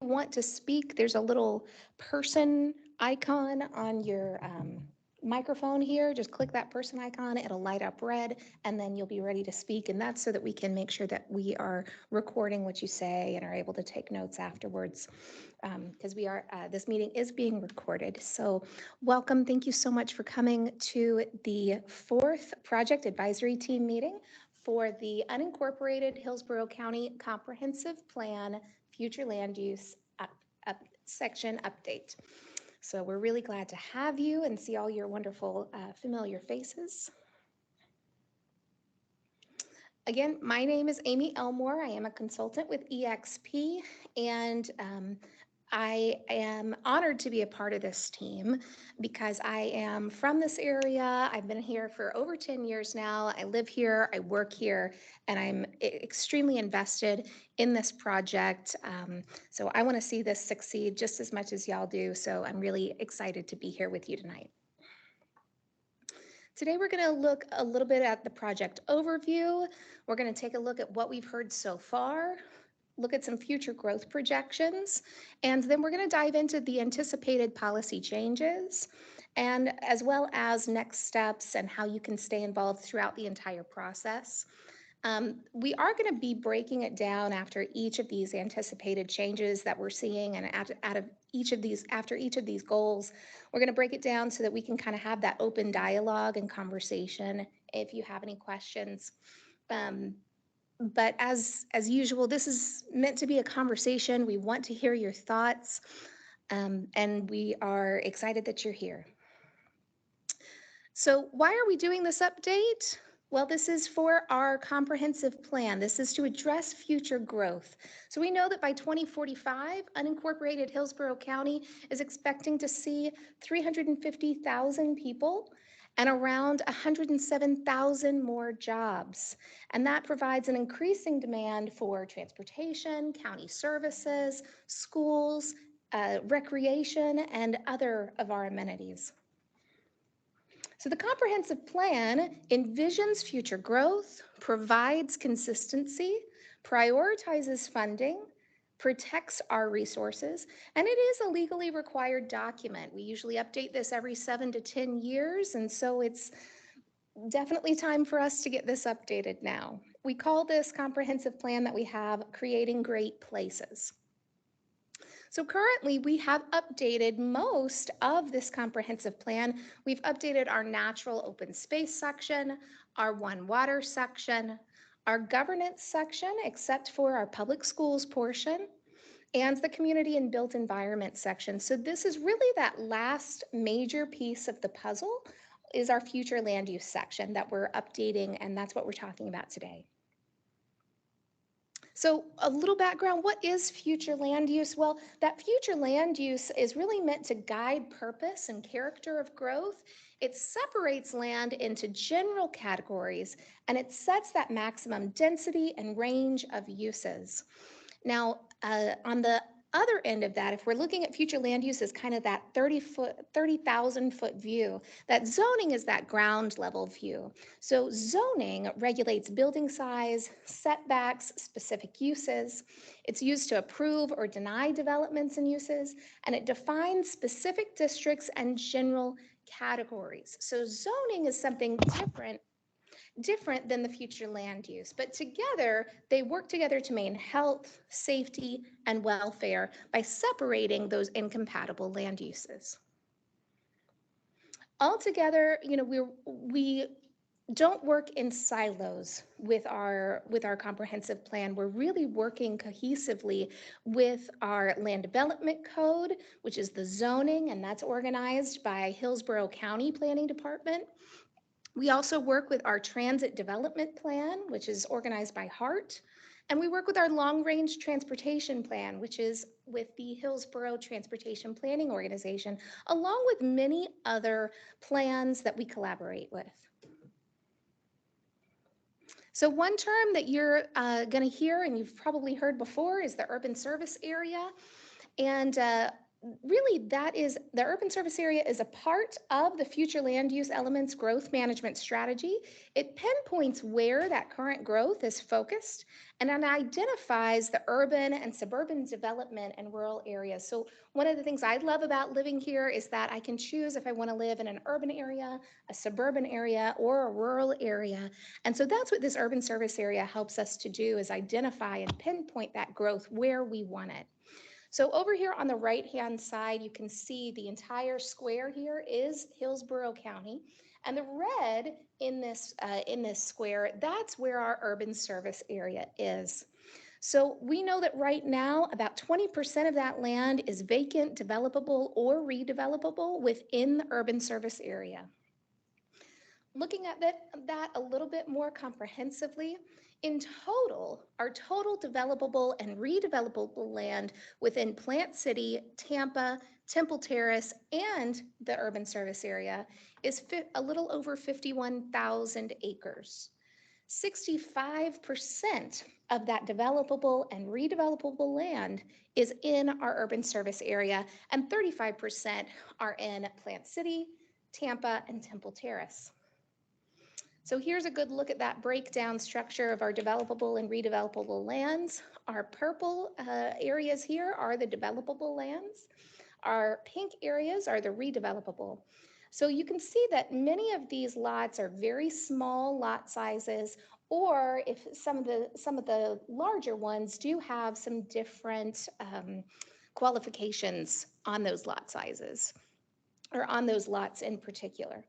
want to speak, there's a little person icon on your microphone here. Just click that person icon, it'll light up red, and then you'll be ready to speak. And that's so that we can make sure that we are recording what you say and are able to take notes afterwards. Because this meeting is being recorded. So welcome, thank you so much for coming to the fourth project advisory team meeting for the unincorporated Hillsborough County Comprehensive Plan Future Land Use section update. So we're really glad to have you and see all your wonderful familiar faces. Again, my name is Amy Elmore. I am a consultant with eXp, and I am honored to be a part of this team because I am from this area. I've been here for over 10 years now. I live here, I work here, and I'm extremely invested in this project. So I want to see this succeed just as much as y'all do. So I'm really excited to be here with you tonight. Today we're going to look a little bit at the project overview. We're going to take a look at what we've heard so far, look at some future growth projections, and then we're going to dive into the anticipated policy changes, and as well as next steps and how you can stay involved throughout the entire process. We are going to be breaking it down after each of these anticipated changes that we're seeing, and after each of these goals, we're going to break it down so that we can kind of have that open dialogue and conversation if you have any questions. But as usual, this is meant to be a conversation. We want to hear your thoughts, and we are excited that you're here. So why are we doing this update? Well, this is for our comprehensive plan. This is to address future growth. So we know that by 2045, unincorporated Hillsborough County is expecting to see 350,000 people and around 107,000 more jobs. And that provides an increasing demand for transportation, county services, schools, recreation, and other of our amenities. So the comprehensive plan envisions future growth, provides consistency, prioritizes funding, protects our resources, and it is a legally required document. We usually update this every 7 to 10 years, and so it's definitely time for us to get this updated now. We call this comprehensive plan that we have Creating Great Places. So currently we have updated most of this comprehensive plan. We've updated our natural open space section, our One Water section, our governance section, except for our public schools portion, and the community and built environment section. So this is really that last major piece of the puzzle is our future land use section that we're updating, and that's what we're talking about today. So a little background, what is future land use? Well, that future land use is really meant to guide purpose and character of growth. It separates land into general categories, and it sets that maximum density and range of uses. Now, on the other end of that, if we're looking at future land use as kind of that 30,000 foot view, that zoning is that ground level view. So zoning regulates building size, setbacks, specific uses. It's used to approve or deny developments and uses, and it defines specific districts and general categories. So zoning is something different than the future land use, but together they work together to maintain health, safety, and welfare by separating those incompatible land uses. Altogether, we don't work in silos with our comprehensive plan. We're really working cohesively with our land development code, which is the zoning, and that's organized by Hillsborough County Planning Department. We also work with our transit development plan, which is organized by HART, and we work with our long-range transportation plan, which is with the Hillsborough Transportation Planning Organization, along with many other plans that we collaborate with. So one term that you're going to hear and you've probably heard before is the urban service area. And really that is the urban service area is a part of the future land use elements growth management strategy. It pinpoints where that current growth is focused and then identifies the urban and suburban development and rural areas. So one of the things I love about living here is that I can choose if I want to live in an urban area, a suburban area, or a rural area. And so that's what this urban service area helps us to do, is identify and pinpoint that growth where we want it. So over here on the right-hand side, you can see the entire square here is Hillsborough County. And the red in this square, that's where our urban service area is. So we know that right now, about 20% of that land is vacant, developable, or redevelopable within the urban service area. Looking at that a little bit more comprehensively, in total, our total developable and redevelopable land within Plant City, Tampa, Temple Terrace, and the urban service area is a little over 51,000 acres. 65% of that developable and redevelopable land is in our urban service area, and 35% are in Plant City, Tampa, and Temple Terrace. So here's a good look at that breakdown structure of our developable and redevelopable lands. Our purple areas here are the developable lands. Our pink areas are the redevelopable. So you can see that many of these lots are very small lot sizes, or if some of the larger ones do have some different qualifications on those lot sizes, or on those lots in particular.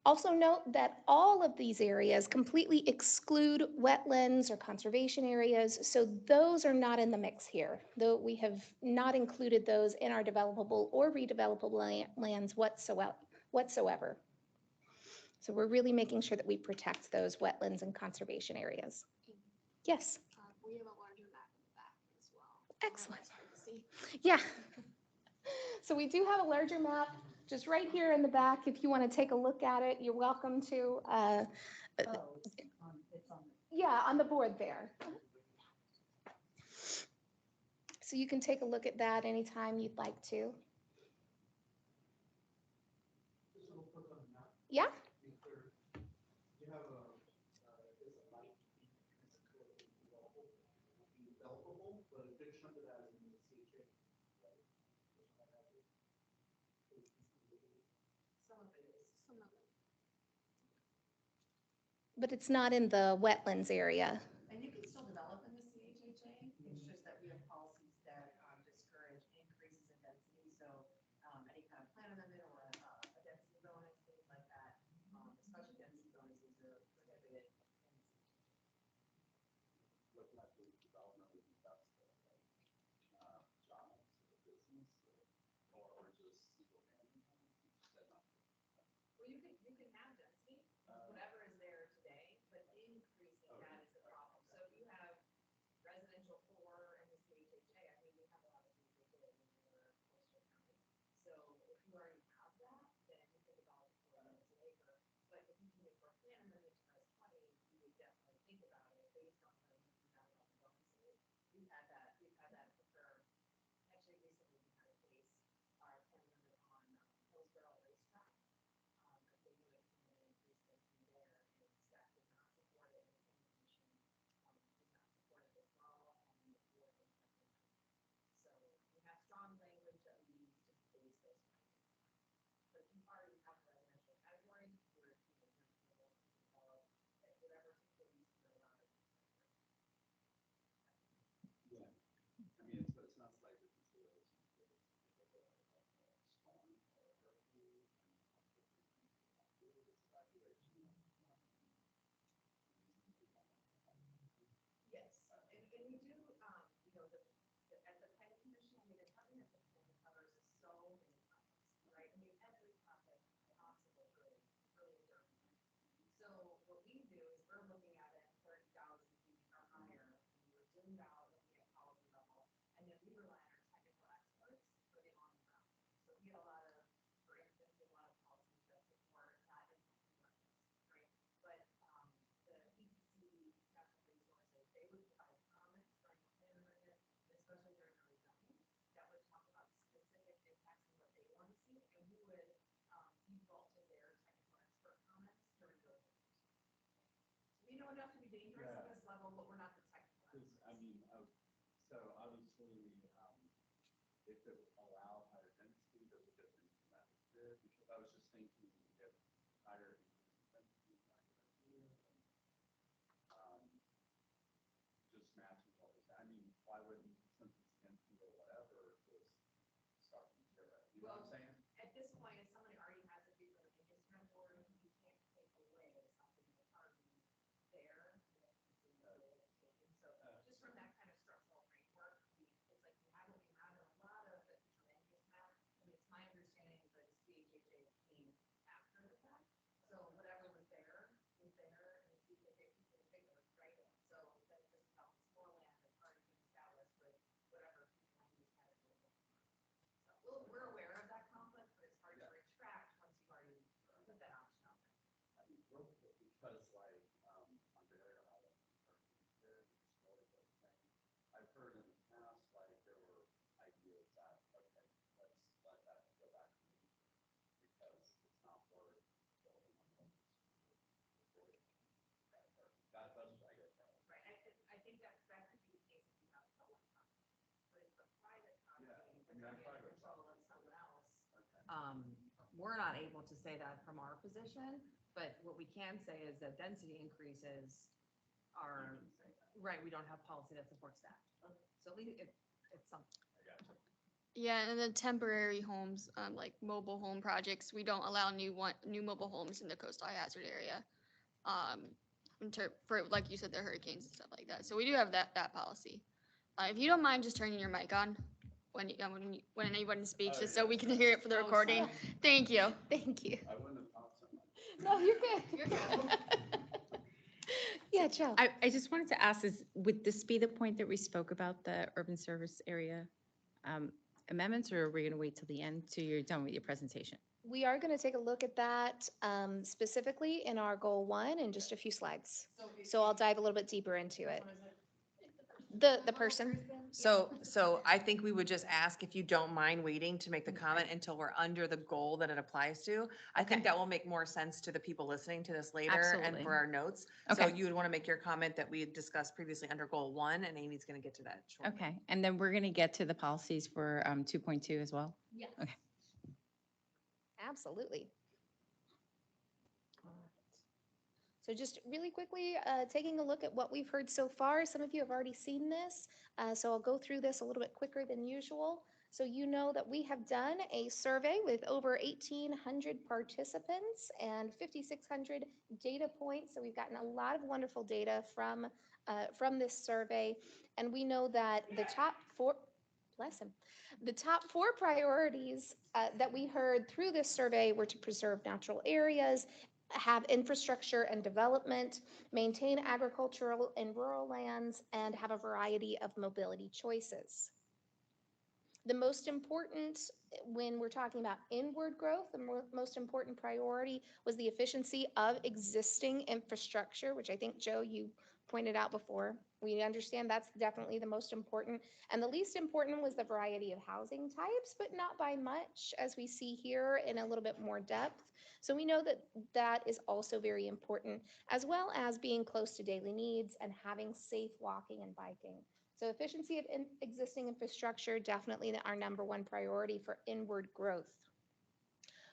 Also note that all of these areas completely exclude wetlands or conservation areas, so those are not in the mix here, though we have not included those in our developable or redevelopable lands whatsoever. So we're really making sure that we protect those wetlands and conservation areas. Yes? We have a larger map in the back as well. Excellent. It's hard to see. Yeah. So we do have a larger map just right here in the back. If you want to take a look at it, you're welcome to. Yeah, on the board there. So you can take a look at that anytime you'd like to. Yeah? Some of it. But it's not in the wetlands area. And you can still develop in the CHHA, it's just that we have policies that discourage increases in density, so any kind of plan amendment or a density bonus, things like that, especially density bonuses are prohibited in the Well, you can have density, whatever is there today, but increasing that is a problem. So if you have residential four in the CHHA, I mean, we have a lot of CHHA in the coastal county. So if you already have that, then you can develop 4 units an acre. But if you came in for a plan amendment to RES 20, you would definitely think about it based on the you have about the bonuses. We've had that occur. Actually, recently we had a case, our plan amendment on Hillsborough Racetrack. Because they knew it was going to increase density there, and staff did not support it, and the planning commission did not support it as well, and the board was recommended. So we have strong language that we use to base those findings on. But if you already have a residential category, you're able to develop at whatever facilities you're allowed to. Yes, and we do, you know, at the planning commission, I mean, the comprehensive plan covers so many topics, right? I mean, every topic enough to be dangerous at this level, but we're not the technical. Because, I mean, so obviously, if it allowed higher density, there would have been that good, because I was just thinking if higher density, just matching what was, I mean, why wouldn't, since it's density or whatever, just start from zero? You know what I'm saying? At this point, if somebody already has a big industrial board, you can't take away something that's already there. And so just from that kind of structural framework, it's like we have what we have, and a lot of the land use map, and it's my understanding that CHHA came after the fact. So whatever was there, and CHHA was bigger, right? So that just helps more land that's already been established with whatever land use map is available. So we're aware of that conflict, but it's hard to retract once you've already put that option out there. I mean, because like, Ontario Island, I've heard in the past, like, there were ideas that, okay, let's let that go back to me, because it's not worth building on those. That's what I get from it. Right, I think that could be the case if you have a public property, but if the private property, Yeah, I is mean, under private control of someone else. We're not able to say that from our position, but what we can say is that density increases are, right, we don't have policy that supports that. So at least it's something. Yeah, and then temporary homes, like mobile home projects, we don't allow new mobile homes in the coastal high hazard area. For, like you said, the hurricanes and stuff like that. So we do have that policy. If you don't mind just turning your mic on when anyone speaks, Oh, just so yeah. we can hear it for the Oh, recording. sorry. Thank you. Thank you. I wouldn't have thought so much. No, you're good. You're good. Yeah, Joe. I just wanted to ask, would this be the point that we spoke about the urban service area amendments, or are we going to wait till the end till you're done with your presentation? We are going to take a look at that specifically in our goal 1 in just a few slides. So I'll dive a little bit deeper into it. The person. So I think we would just ask if you don't mind waiting to make the comment until we're under the goal that it applies to. I think Okay. that will make more sense to the people listening to this later and Absolutely. for our notes. So Okay. you would want to make your comment that we had discussed previously under goal 1, and Amy's going to get to that shortly. Okay, and then we're going to get to the policies for 2.2 as well? Yes. Okay. Absolutely. So just really quickly, taking a look at what we've heard so far. Some of you have already seen this, so I'll go through this a little bit quicker than usual. So you know that we have done a survey with over 1,800 participants and 5,600 data points. So we've gotten a lot of wonderful data from this survey. And we know that the top 4, bless him, the top 4 priorities that we heard through this survey were to preserve natural areas, have infrastructure and development, maintain agricultural and rural lands, and have a variety of mobility choices. The most important, when we're talking about inward growth, the most important priority was the efficiency of existing infrastructure, which I think, Joe, you pointed out before. We understand that's definitely the most important. And the least important was the variety of housing types, but not by much, as we see here in a little bit more depth. So we know that that is also very important, as well as being close to daily needs and having safe walking and biking. So efficiency of existing infrastructure, definitely our number 1 priority for inward growth.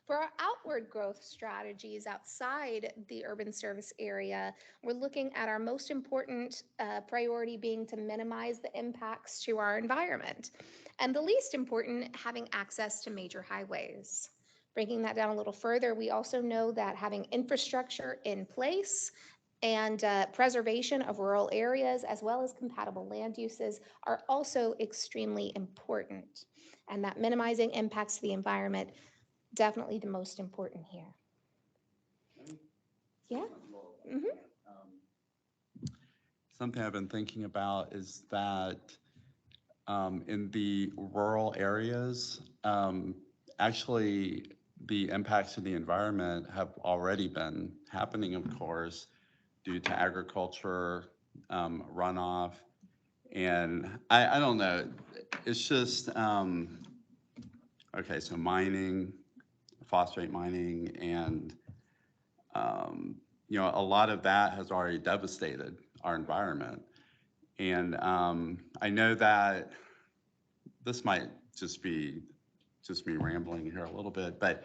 For our outward growth strategies outside the urban service area, we're looking at our most important priority being to minimize the impacts to our environment. And the least important, having access to major highways. Breaking that down a little further, we also know that having infrastructure in place and preservation of rural areas, as well as compatible land uses, are also extremely important. And that minimizing impacts to the environment, definitely the most important here. Yeah. Something I've been thinking about is that in the rural areas, actually the impacts to the environment have already been happening, of course, due to agriculture, runoff. And I don't know, it's just, okay, so mining, phosphate mining, and you know, a lot of that has already devastated our environment. And I know that this might just be me rambling here a little bit, but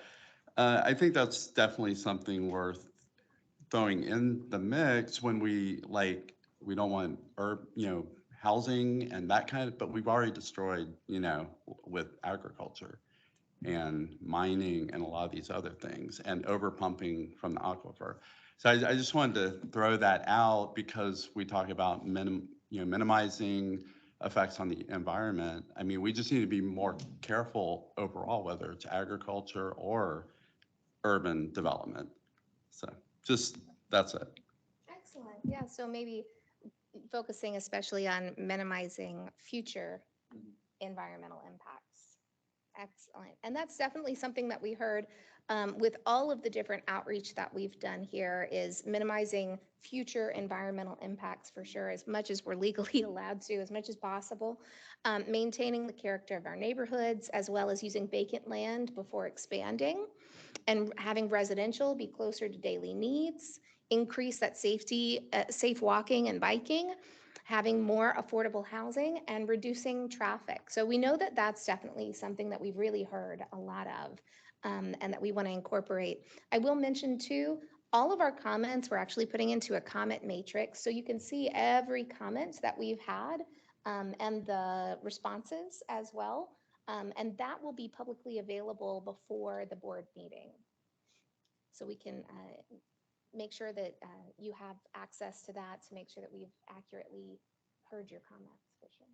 I think that's definitely something worth throwing in the mix when we don't want housing and that kind of, but we've already destroyed, with agriculture and mining and a lot of these other things and over pumping from the aquifer. So I just wanted to throw that out because we talk about minimizing effects on the environment. I mean, we just need to be more careful overall, whether it's agriculture or urban development. So that's it. Excellent. Yeah, so maybe focusing especially on minimizing future environmental impacts. Excellent. And that's definitely something that we heard with all of the different outreach that we've done here is minimizing future environmental impacts for sure, as much as we're legally allowed to, as much as possible. Maintaining the character of our neighborhoods, as well as using vacant land before expanding, and having residential be closer to daily needs, increase that safety, safe walking and biking, having more affordable housing, and reducing traffic. So we know that that's definitely something that we've really heard a lot of, and that we want to incorporate. I will mention too, all of our comments we're actually putting into a comment matrix, so you can see every comment that we've had, and the responses as well. And that will be publicly available before the board meeting. So we can make sure that you have access to that to make sure that we've accurately heard your comments for sure.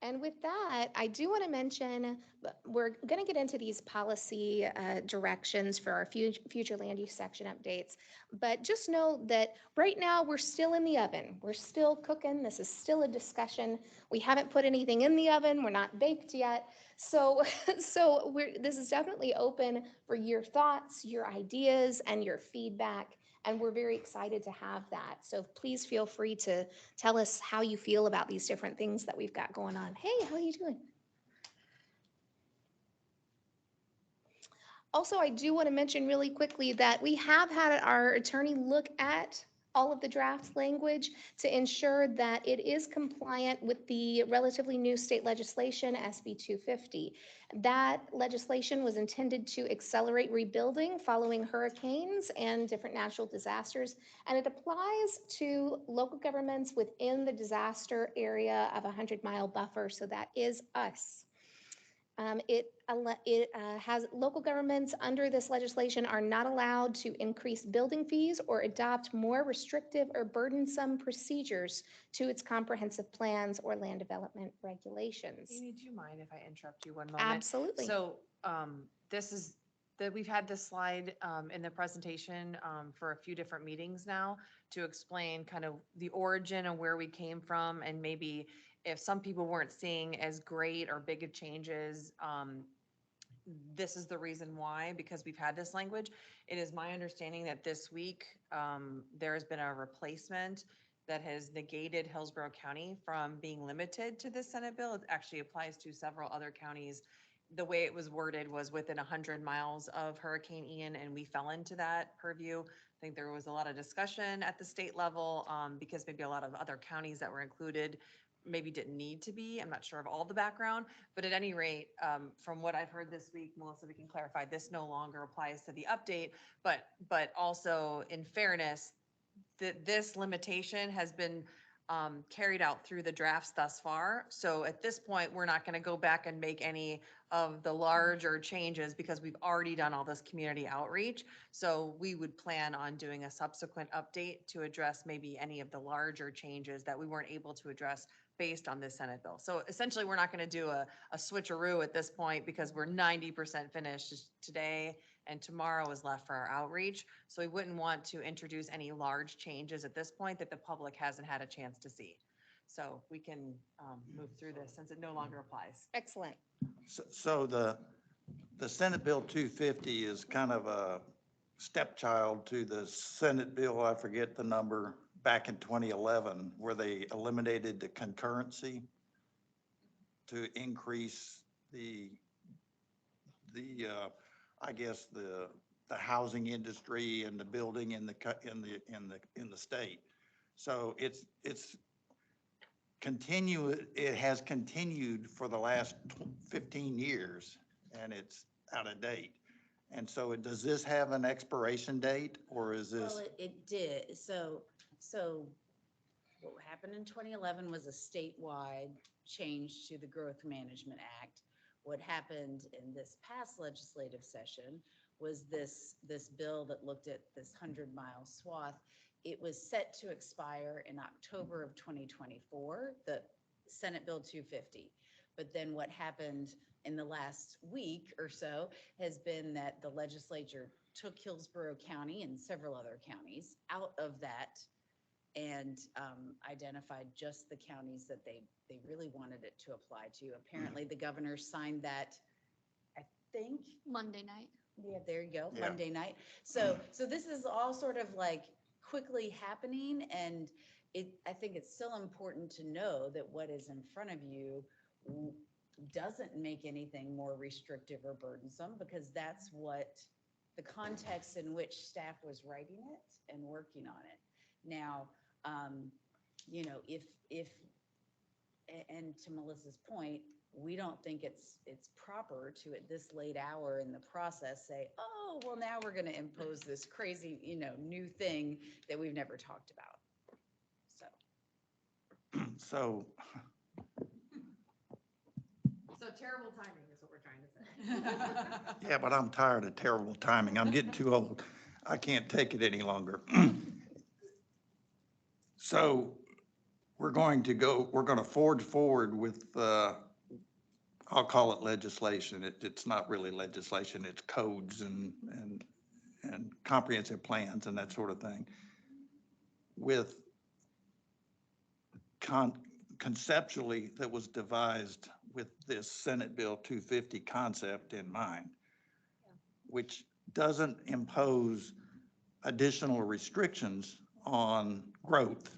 And with that, I do want to mention, we're going to get into these policy directions for our future land use section updates. But just know that right now we're still in the oven. We're still cooking. This is still a discussion. We haven't put anything in the oven. We're not baked yet. So, this is definitely open for your thoughts, your ideas, and your feedback. And we're very excited to have that. So please feel free to tell us how you feel about these different things that we've got going on. Hey, how are you doing? Also, I do want to mention really quickly that we have had our attorney look at all of the draft language to ensure that it is compliant with the relatively new state legislation, SB 250. That legislation was intended to accelerate rebuilding following hurricanes and different natural disasters, and it applies to local governments within the disaster area of a 100-mile buffer, so that is us. It has local governments under this legislation are not allowed to increase building fees or adopt more restrictive or burdensome procedures to its comprehensive plans or land development regulations. Amy, do you mind if I interrupt you one moment? Absolutely. So this is, that we've had this slide in the presentation for a few different meetings now to explain kind of the origin of where we came from, and maybe if some people weren't seeing as great or big of changes, this is the reason why, because we've had this language. It is my understanding that this week there has been a replacement that has negated Hillsborough County from being limited to this Senate bill. It actually applies to several other counties. The way it was worded was within 100 miles of Hurricane Ian, and we fell into that purview. I think there was a lot of discussion at the state level because maybe a lot of other counties that were included maybe didn't need to be. I'm not sure of all the background, but at any rate, from what I've heard this week, Melissa, we can clarify, this no longer applies to the update, but also in fairness, this limitation has been carried out through the drafts thus far. So at this point, we're not going to go back and make any of the larger changes because we've already done all this community outreach. So we would plan on doing a subsequent update to address maybe any of the larger changes that we weren't able to address based on this Senate bill. So essentially, we're not going to do a switcheroo at this point because we're 90% finished today and tomorrow is left for our outreach. So we wouldn't want to introduce any large changes at this point that the public hasn't had a chance to see. So we can move through this since it no longer applies. Excellent. So the Senate Bill 250 is kind of a stepchild to the Senate bill, I forget the number, back in 2011, where they eliminated the concurrency to increase the I guess, the housing industry and the building in the state. So it's it has continued for the last 15 years, and it's out of date. And so does this have an expiration date, or is Well, this? it did. So what happened in 2011 was a statewide change to the Growth Management Act. What happened in this past legislative session was this bill that looked at this 100-mile swath. It was set to expire in October of 2024, the Senate Bill 250. But then what happened in the last week or so has been that the legislature took Hillsborough County and several other counties out of that and identified just the counties that they really wanted it to apply to. Apparently, the governor signed that, I think, Monday night. yeah, there you go, Yeah. Monday night. So this is all sort of like quickly happening, and I think it's still important to know that what is in front of you doesn't make anything more restrictive or burdensome, because that's what the context in which staff was writing it and working on it. Now, you know, and to Melissa's point, we don't think it's proper to, at this late hour in the process, say, oh, well, now we're going to impose this crazy, you know, new thing that we've never talked about. So, So, So terrible timing is what we're trying to say. yeah, but I'm tired of terrible timing. I'm getting too old. I can't take it any longer. So we're going to forward with, I'll call it legislation. It's not really legislation, it's codes and comprehensive plans and that sort of thing. With conceptually that was devised with this Senate Bill 250 concept in mind, which doesn't impose additional restrictions on growth,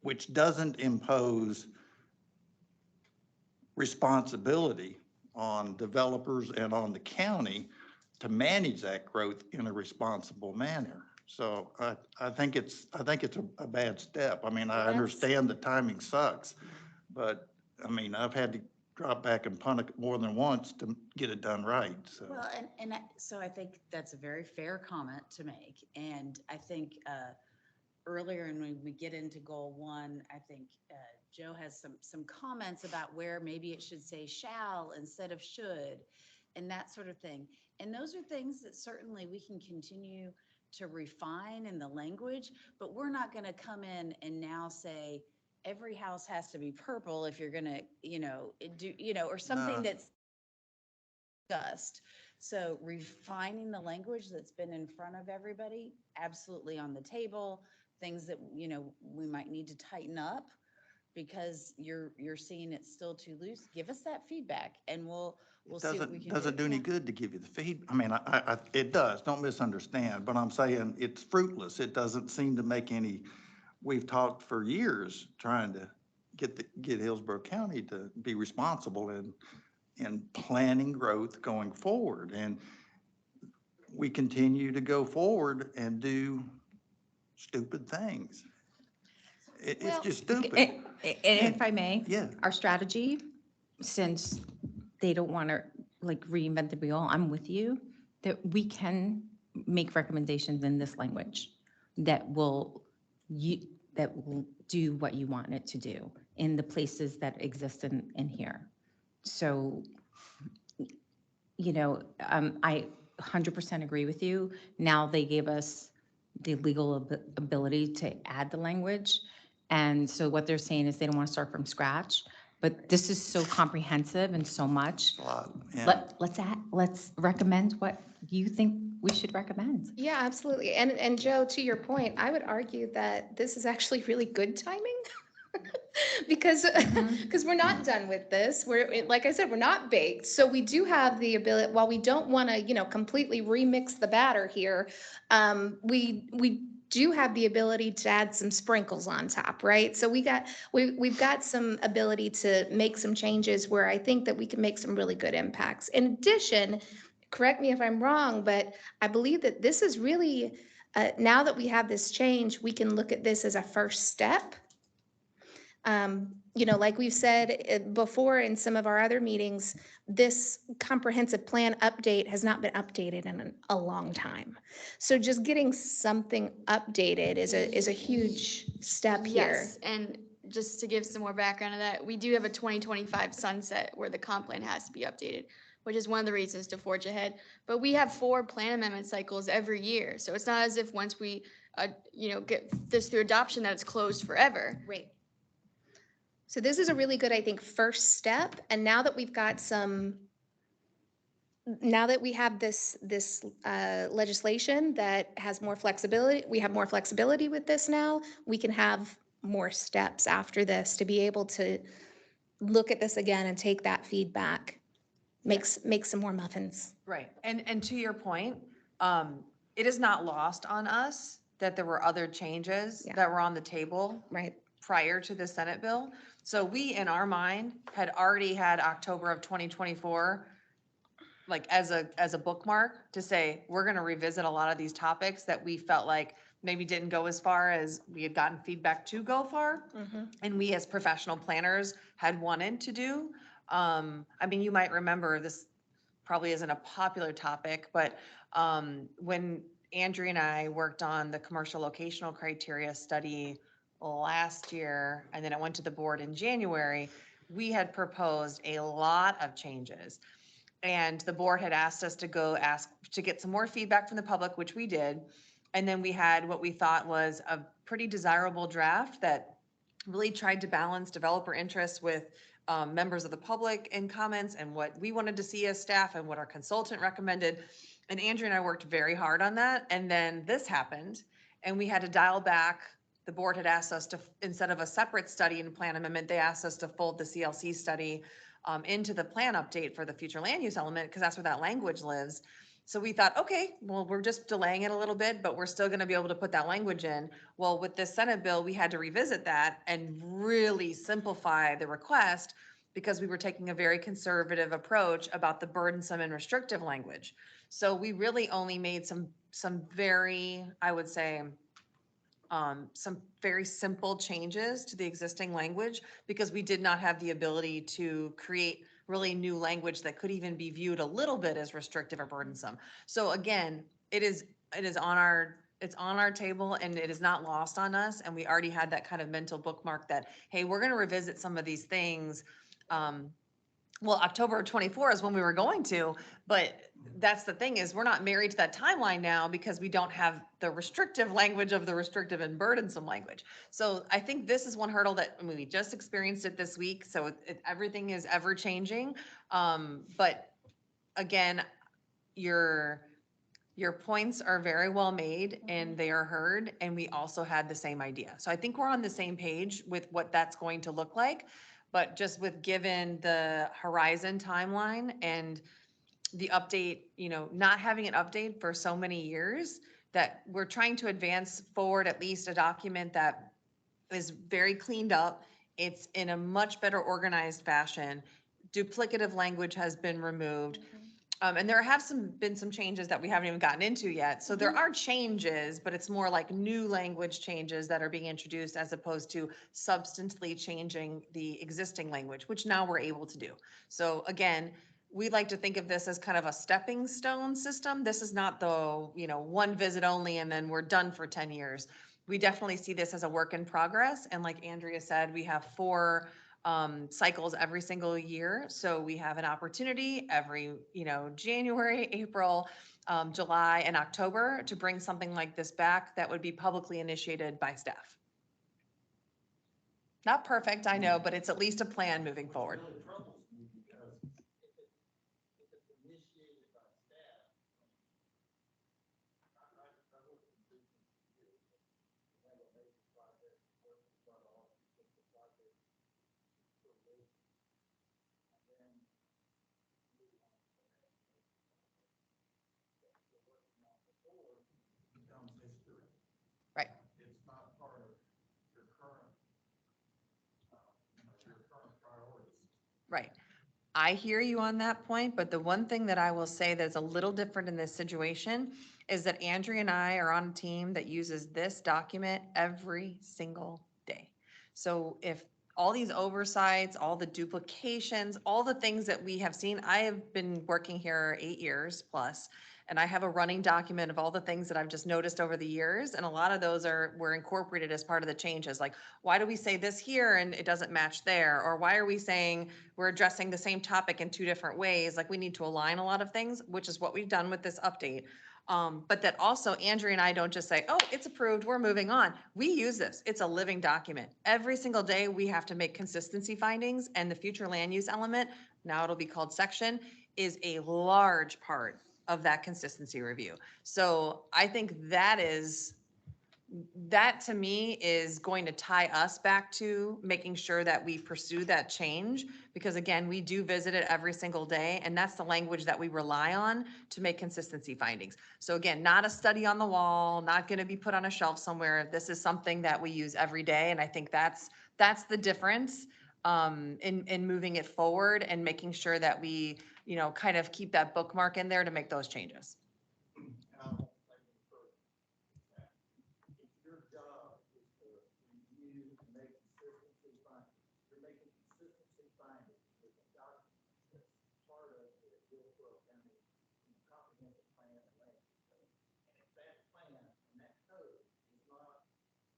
which doesn't impose responsibility on developers and on the county to manage that growth in a responsible manner. So I think it's a bad step. I mean, I Well, understand the timing sucks, but I mean, I've had to drop back and punt it more than once to get it done right, so. well, so I think that's a very fair comment to make. And I think earlier, and when we get into goal one, I think Joe has some comments about where maybe it should say shall instead of should, and that sort of thing. And those are things that certainly we can continue to refine in the language, but we're not going to come in and now say every house has to be purple if you're going to, you know, do, you know, or something No. that's discussed. So refining the language that's been in front of everybody, absolutely on the table. Things that, you know, we might need to tighten up because you're seeing it's still too loose. Give us that feedback and we'll see what we can do. Does it do any Yeah. good to give you the feed? I mean, it does, don't misunderstand, but I'm saying it's fruitless. It doesn't seem to make any, we've talked for years trying to get Hillsborough County to be responsible in planning growth going forward. And we continue to go forward and do stupid things. It's Well, just stupid. And if I may, Yeah. our strategy, since they don't want to like reinvent the wheel, I'm with you, that we can make recommendations in this language that will do what you want it to do in the places that exist in here. So, you know, I 100% agree with you. Now they gave us the legal ability to add the language. And so what they're saying is they don't want to start from scratch, but this is so comprehensive and so much. A lot, yeah. Let's recommend what you think we should recommend. Yeah, absolutely. And Joe, to your point, I would argue that this is actually really good timing. Because we're not done with this. Like I said, we're not baked. So we do have the ability, while we don't want to, you know, completely remix the batter here, we do have the ability to add some sprinkles on top, right? So we've got some ability to make some changes where I think that we can make some really good impacts. In addition, correct me if I'm wrong, but I believe that this is really, now that we have this change, we can look at this as a first step. You know, like we've said before in some of our other meetings, this comprehensive plan update has not been updated in a long time. So just getting something updated is a huge step here. Yes, and just to give some more background to that, we do have a 2025 sunset where the comp plan has to be updated, which is one of the reasons to forge ahead. But we have 4 plan amendment cycles every year, so it's not as if once we, get this through adoption that it's closed forever. Right. So this is a really good, I think, first step. And now that we've got now that we have this legislation that has more flexibility, we have more flexibility with this now, we can have more steps after this to be able to look at this again and take that feedback, make some more muffins. Right. And to your point, it is not lost on us that there were other changes Yeah. that were on the table Right. prior to the Senate bill. So we, in our mind, had already had October of 2024 like as a bookmark to say, we're going to revisit a lot of these topics that we felt like maybe didn't go as far as we had gotten feedback to go far. And we as professional planners had wanted to do. I mean, you might remember this probably isn't a popular topic, but when Andrea and I worked on the commercial locational criteria study last year, and then it went to the board in January, we had proposed a lot of changes. And the board had asked us to go ask to get some more feedback from the public, which we did. And then we had what we thought was a pretty desirable draft that really tried to balance developer interests with members of the public in comments and what we wanted to see as staff and what our consultant recommended. And Andrea and I worked very hard on that. And then this happened and we had to dial back. The board had asked us to, instead of a separate study and plan amendment, they asked us to fold the CLC study into the plan update for the future land use element, because that's where that language lives. So we thought, okay, well, we're just delaying it a little bit, but we're still going to be able to put that language in. Well, with this Senate bill, we had to revisit that and really simplify the request because we were taking a very conservative approach about the burdensome and restrictive language. So we really only made some very, I would say, some very simple changes to the existing language because we did not have the ability to create really new language that could even be viewed a little bit as restrictive or burdensome. So again, it's on our table and it is not lost on us. And we already had that kind of mental bookmark that, hey, we're going to revisit some of these things. Well, October of 24 is when we were going to, but that's the thing is we're not married to that timeline now because we don't have the restrictive language of the restrictive and burdensome language. So I think this is one hurdle that, I mean, we just experienced it this week. So everything is ever changing. But again, your points are very well made and they are heard. And we also had the same idea. So I think we're on the same page with what that's going to look like. But just with given the horizon timeline and the update, not having an update for so many years that we're trying to advance forward at least a document that is very cleaned up. It's in a much better organized fashion. Duplicative language has been removed. And there have been some changes that we haven't even gotten into yet. So there are changes, but it's more like new language changes that are being introduced as opposed to substantially changing the existing language, which now we're able to do. So again, we like to think of this as kind of a stepping stone system. This is not the, one visit only and then we're done for 10 years. We definitely see this as a work in progress. And like Andrea said, we have 4 cycles every single year. So we have an opportunity every, January, April, July, and October to bring something like this back that would be publicly initiated by staff. Not perfect, I know, but it's at least a plan moving forward. Right. It's not part of your current, your current priorities. Right. I hear you on that point, but the one thing that I will say that's a little different in this situation is that Andrea and I are on a team that uses this document every single day. So if all these oversights, all the duplications, all the things that we have seen, I have been working here 8 years plus, and I have a running document of all the things that I've just noticed over the years, and a lot of those were incorporated as part of the changes, like, why do we say this here and it doesn't match there? Or why are we saying we're addressing the same topic in 2 different ways? Like, we need to align a lot of things, which is what we've done with this update. But that also Andrea and I don't just say, oh, it's approved, we're moving on. We use this. It's a living document. Every single day, we have to make consistency findings, and the future land use element, now it'll be called section, is a large part of that consistency review. So I think that to me is going to tie us back to making sure that we pursue that change, because again, we do visit it every single day, and that's the language that we rely on to make consistency findings. So again, not a study on the wall, not going to be put on a shelf somewhere. This is something that we use every day, and I think that's the difference in moving it forward and making sure that we, kind of keep that bookmark in there to make those changes. Your job is to review and make consistency findings. You're making consistency findings with the document that's part of the Hillsborough County Comprehensive Plan and Land Use Code. And if that plan and that code is not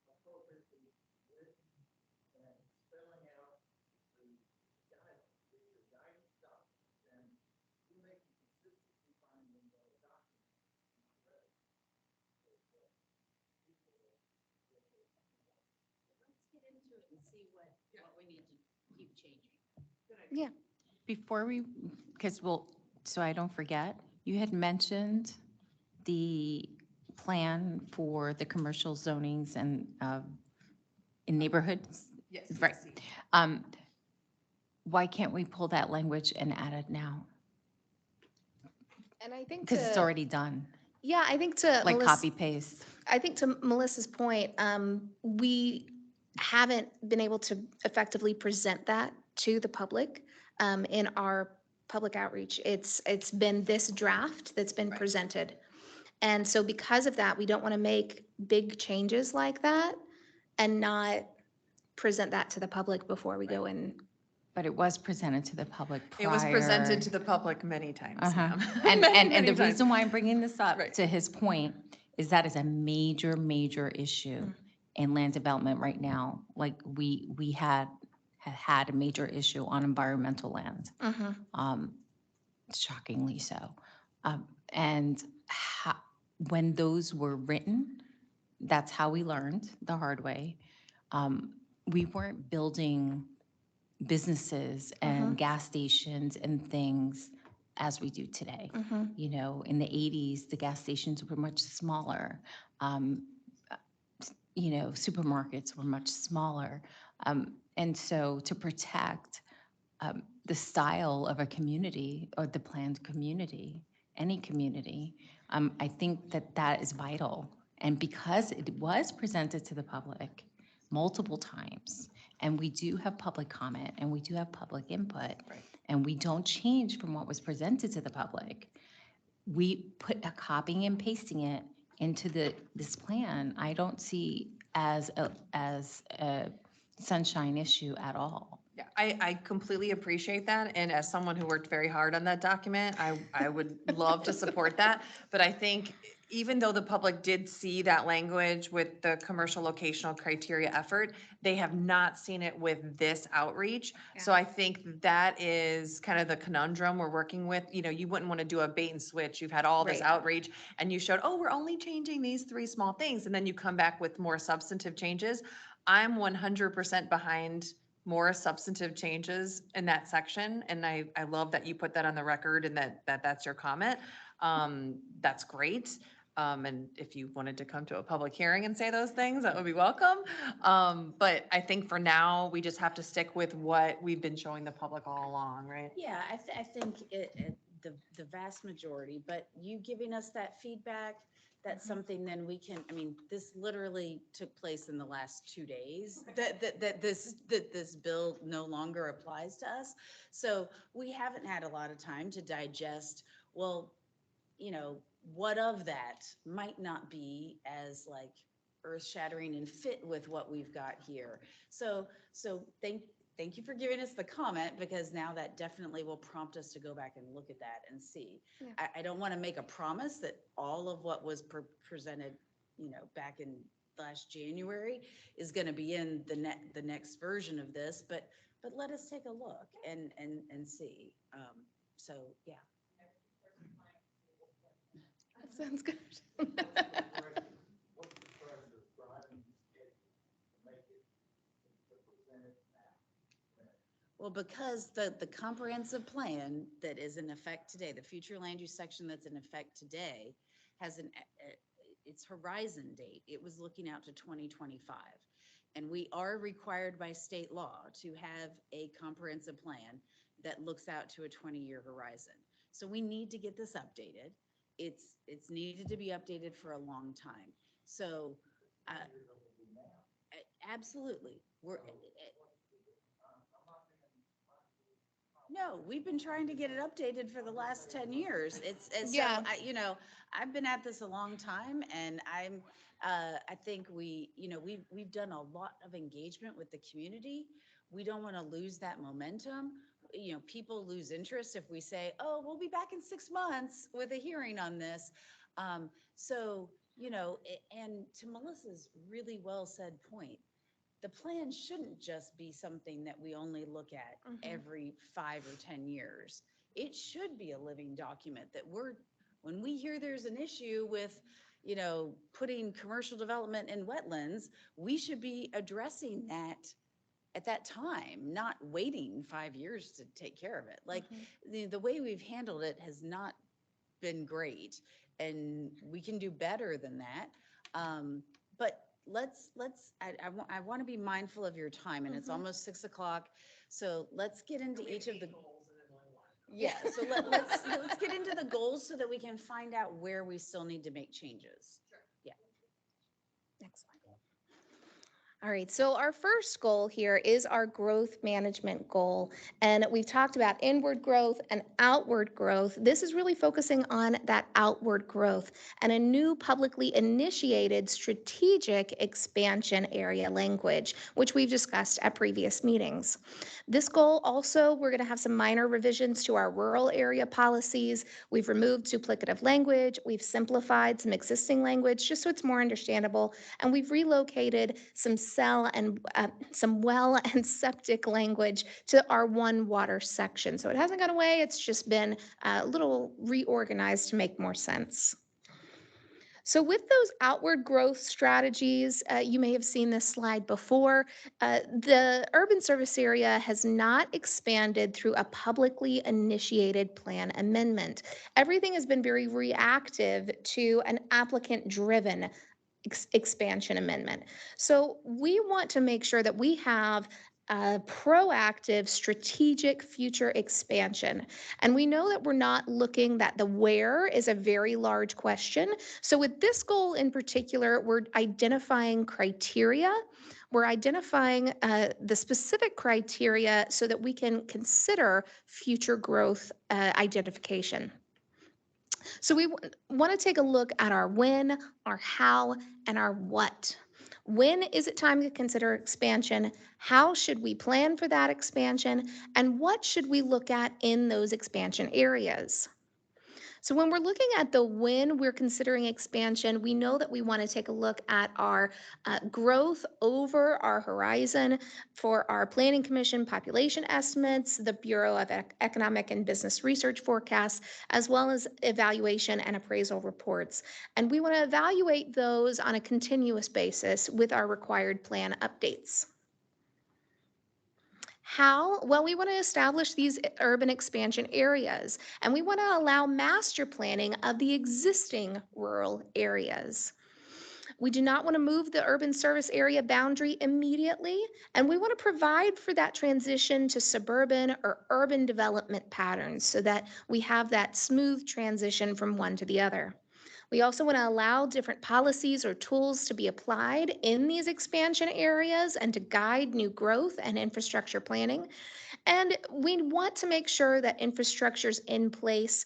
appropriately written and spelling out the guidance, with your guidance document, then you're making consistency findings on a document. Let's get into it and see what we need to keep changing. Yeah. Before we, because so I don't forget, you had mentioned the plan for the commercial zonings and in neighborhoods. Yes. Right. Why can't we pull that language and add it now? And I think Because it's to, already done, yeah, I think to like Melissa- copy paste. I think to Melissa's point, we haven't been able to effectively present that to the public in our public outreach. It's been this draft that's been Right. presented. And so because of that, we don't want to make big changes like that and not present that to the public before we go in. But it was presented to the public It prior. was presented to the public many times, Uh-huh. ma'am. And the Many times. reason why I'm bringing this up, Right. to his point, is that is a major, major issue Mm. in land development right now. Like, we had a major issue on environmental land, shockingly so. And when those were written, that's how we learned the hard way. We weren't building businesses and gas stations and things as we do today. You know, in the 80s, the gas stations were much smaller. You know, supermarkets were much smaller. And so to protect the style of a community or the planned community, any community, I think that is vital. And because it was presented to the public multiple times, and we do have public comment and we do have public input, Right. and we don't change from what was presented to the public, we put a copying and pasting it into this plan, I don't see as a sunshine issue at all. Yeah, I completely appreciate that. And as someone who worked very hard on that document, I would love to support that. But I think even though the public did see that language with the commercial locational criteria effort, they have not seen it with this outreach. So I think that is kind of the conundrum we're working with. You know, you wouldn't want to do a bait and switch. You've had all this Right. outreach and you showed, oh, we're only changing these 3 small things. And then you come back with more substantive changes. I'm 100% behind more substantive changes in that section. And I love that you put that on the record and that's your comment. That's great. And if you wanted to come to a public hearing and say those things, that would be welcome. But I think for now, we just have to stick with what we've been showing the public all along, right? Yeah, I think the vast majority, but you giving us that feedback that's something then we can, I mean, this literally took place in the last 2 days, that this bill no longer applies to us. So we haven't had a lot of time to digest, well, you know, what of that might not be as like earth shattering and fit with what we've got here. So thank you for giving us the comment, because now that definitely will prompt us to go back and look at that and see. Yeah. I don't want to make a promise that all of what was presented, you know, back in last January is going to be in the next version of this, but let us take a look and see. So, yeah. That sounds good. Well, because the comprehensive plan that is in effect today, the future land use section that's in effect today has its horizon date. It was looking out to 2025. And we are required by state law to have a comprehensive plan that looks out to a 20-year horizon. So we need to get this updated. It's needed to be updated for a long time. So, absolutely. No, we've been trying to get it updated for the last 10 years. So, Yeah. you know, I've been at this a long time, and I think we've done a lot of engagement with the community. We don't want to lose that momentum. You know, people lose interest if we say, oh, we'll be back in 6 months with a hearing on this. So, you know, and to Melissa's really well said point, the plan shouldn't just be something that we only look at every 5 or 10 years. It should be a living document that when we hear there's an issue with, you know, putting commercial development in wetlands, we should be addressing that at that time, not waiting 5 years to take care of it. Like the way we've handled it has not been great, and we can do better than that. But I want to be mindful of your time, and it's almost 6 o'clock. So let's get into each of the. Yeah, so let's get into the goals so that we can find out where we still need to make changes. Excellent. All right, so our first goal here is our growth management goal. And we've talked about inward growth and outward growth. This is really focusing on that outward growth and a new publicly initiated strategic expansion area language, which we've discussed at previous meetings. This goal also, we're going to have some minor revisions to our rural area policies. We've removed duplicative language. We've simplified some existing language just so it's more understandable. And we've relocated some some well and septic language to our one water section. So it hasn't gone away. It's just been a little reorganized to make more sense. So with those outward growth strategies, you may have seen this slide before, the urban service area has not expanded through a publicly initiated plan amendment. Everything has been very reactive to an applicant-driven expansion amendment. So we want to make sure that we have a proactive, strategic future expansion. And we know that we're not looking that the where is a very large question. So with this goal in particular, we're identifying criteria. We're identifying the specific criteria so that we can consider future growth identification. So we want to take a look at our when, our how, and our what. When is it time to consider expansion? How should we plan for that expansion? And what should we look at in those expansion areas? So when we're looking at the when we're considering expansion, we know that we want to take a look at our growth over our horizon for our Planning Commission population estimates, the Bureau of Economic and Business Research forecasts, as well as evaluation and appraisal reports. And we want to evaluate those on a continuous basis with our required plan updates. How? Well, we want to establish these urban expansion areas, and we want to allow master planning of the existing rural areas. We do not want to move the urban service area boundary immediately, and we want to provide for that transition to suburban or urban development patterns so that we have that smooth transition from one to the other. We also want to allow different policies or tools to be applied in these expansion areas and to guide new growth and infrastructure planning. And we want to make sure that infrastructure's in place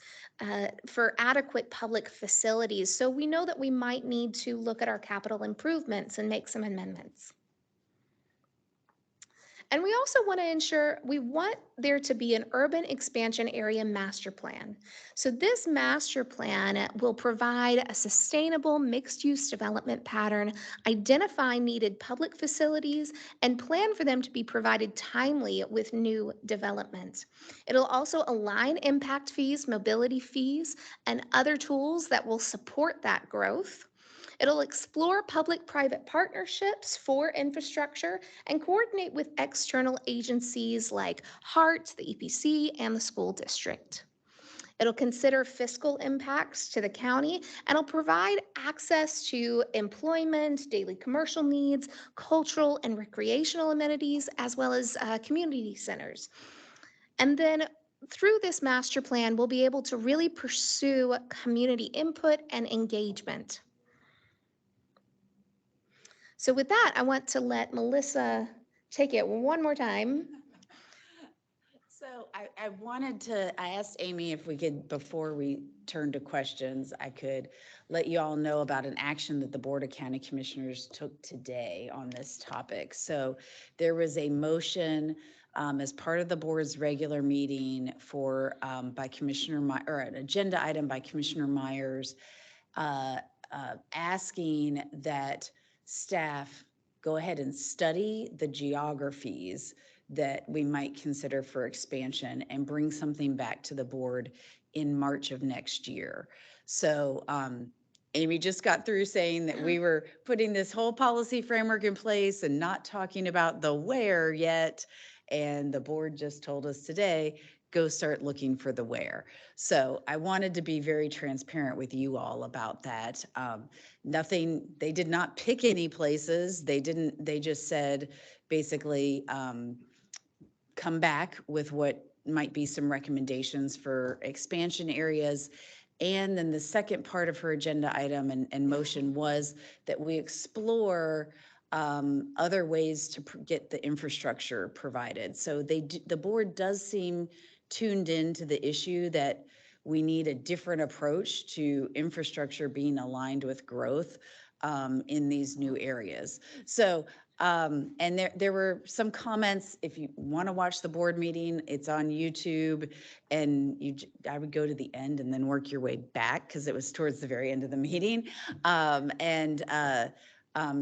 for adequate public facilities. So we know that we might need to look at our capital improvements and make some amendments. And we also want to ensure, we want there to be an urban expansion area master plan. So this master plan will provide a sustainable mixed-use development pattern, identify needed public facilities, and plan for them to be provided timely with new development. It'll also align impact fees, mobility fees, and other tools that will support that growth. It'll explore public-private partnerships for infrastructure and coordinate with external agencies like HART, the EPC, and the school district. It'll consider fiscal impacts to the county and it'll provide access to employment, daily commercial needs, cultural and recreational amenities, as well as community centers. And then through this master plan, we'll be able to really pursue community input and engagement. So with that, I want to let Melissa take it one more time. So I asked Amy if we could, before we turn to questions, I could let you all know about an action that the Board of County Commissioners took today on this topic. So there was a motion as part of the board's regular meeting for, by Commissioner Myers, or an agenda item by Commissioner Myers, asking that staff go ahead and study the geographies that we might consider for expansion and bring something back to the board in March of next year. So Amy just got through saying that we were putting this whole policy framework in place and not talking about the where yet. And the board just told us today, go start looking for the where. So I wanted to be very transparent with you all about that. Nothing, they did not pick any places. They just said, basically, come back with what might be some recommendations for expansion areas. And then the second part of her agenda item and motion was that we explore other ways to get the infrastructure provided. So the board does seem tuned into the issue that we need a different approach to infrastructure being aligned with growth in these new areas. So, and there were some comments. If you want to watch the board meeting, it's on YouTube, and I would go to the end and then work your way back because it was towards the very end of the meeting.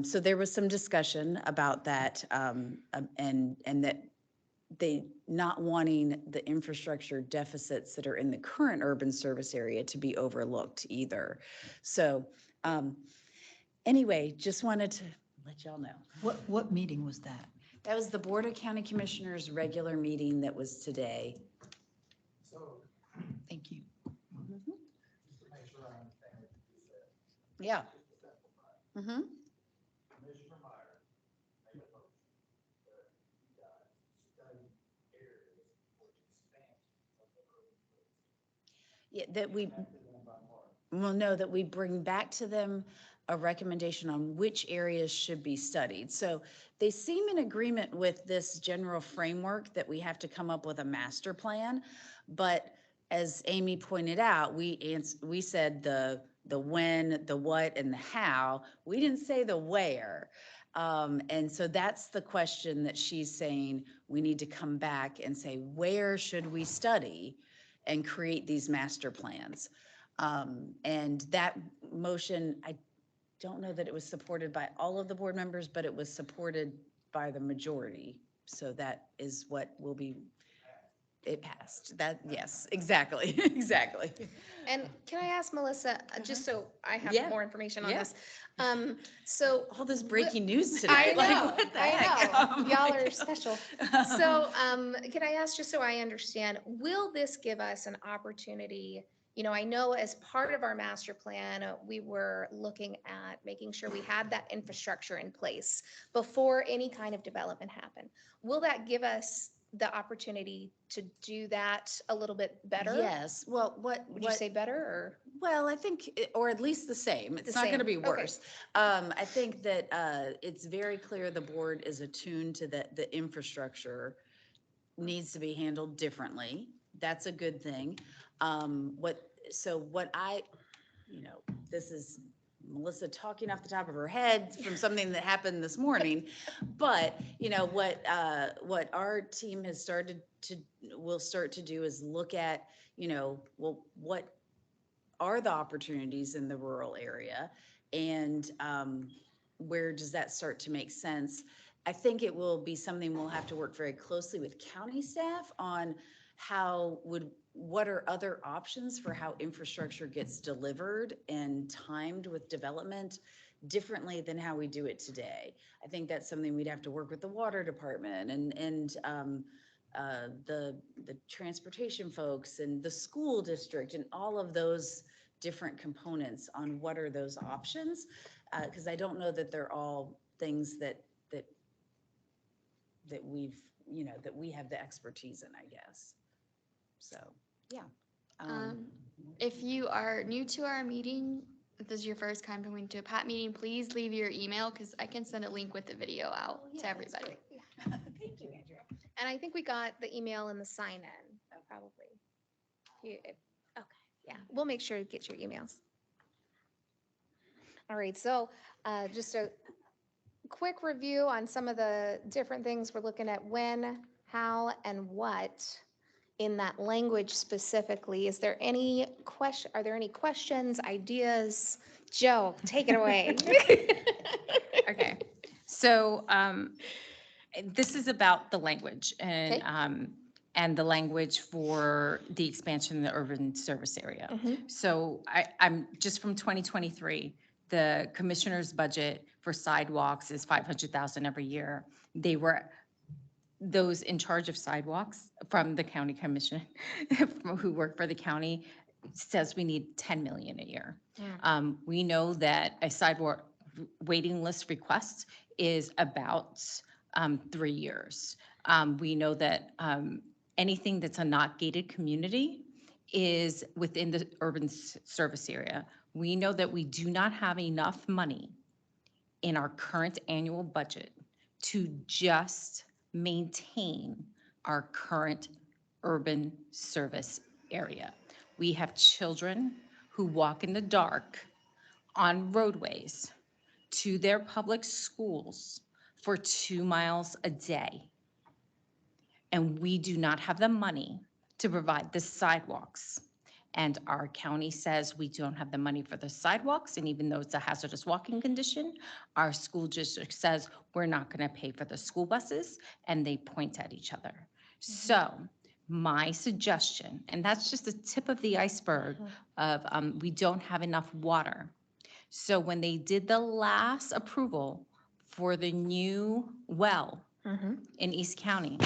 So there was some discussion about that, and that they not wanting the infrastructure deficits that are in the current urban service area to be overlooked either. So anyway, just wanted to let y'all know. What meeting was that? That was the Board of County Commissioners regular meeting that was today. Thank you. Yeah. Mm-hmm. Yeah, that we bring back to them a recommendation on which areas should be studied. So they seem in agreement with this general framework that we have to come up with a master plan. But as Amy pointed out, we said the when, the what, and the how. We didn't say the where. And so that's the question that she's saying we need to come back and say, where should we study and create these master plans? And that motion, I don't know that it was supported by all of the board members, but it was supported by the majority. So that is what will be, it passed. That, yes, exactly, exactly. And can I ask Melissa, just so I have Yeah. more information on Yeah. this? So All this breaking news I today. know, Like, what the heck? I know. Oh my Y'all are God. special. So can I ask, just so I understand, will this give us an opportunity? You know, I know as part of our master plan, we were looking at making sure we had that infrastructure in place before any kind of development happened. Will that give us the opportunity to do that a little bit better? Yes, well, Would you say better or? Well, I think, or at least the same. It's not going to same, be okay. worse. I think that it's very clear the board is attuned to that the infrastructure needs to be handled differently. That's a good thing. What I, this is Melissa talking off the top of her head from something that happened this morning. But, what our team has will start to do is look at, well, what are the opportunities in the rural area? And where does that start to make sense? I think it will be something we'll have to work very closely with county staff on what are other options for how infrastructure gets delivered and timed with development differently than how we do it today. I think that's something we'd have to work with the water department and the transportation folks and the school district and all of those different components on what are those options. Because I don't know that they're all things that we've, that we have the expertise in, I guess. So, yeah. If you are new to our meeting, if this is your first time coming to a PAT meeting, please leave your email because I can send a link with the video out to everybody. Thank you, Andrea. And I think we got the email and the sign-in, probably. Okay, yeah, we'll make sure to get your emails. All right, so just a quick review on some of the different things we're looking at: when, how, and what in that language specifically. Is there any are there any questions, ideas? Joe, take it away. Okay, so this is about the language Okay. and the language for the expansion in the urban service area. Mhm. So I'm just from 2023, the commissioner's budget for sidewalks is 500,000 every year. Those in charge of sidewalks from the county commission who work for the county says we need 10 million a year. We know that a sidewalk waiting list request is about 3 years. We know that anything that's a not gated community is within the urban service area. We know that we do not have enough money in our current annual budget to just maintain our current urban service area. We have children who walk in the dark on roadways to their public schools for 2 miles a day. And we do not have the money to provide the sidewalks. And our county says we don't have the money for the sidewalks, and even though it's a hazardous walking condition, our school district says we're not going to pay for the school buses, and they point at each other. So my suggestion, and that's just the tip of the iceberg of we don't have enough water. So when they did the last approval for the new well in East County,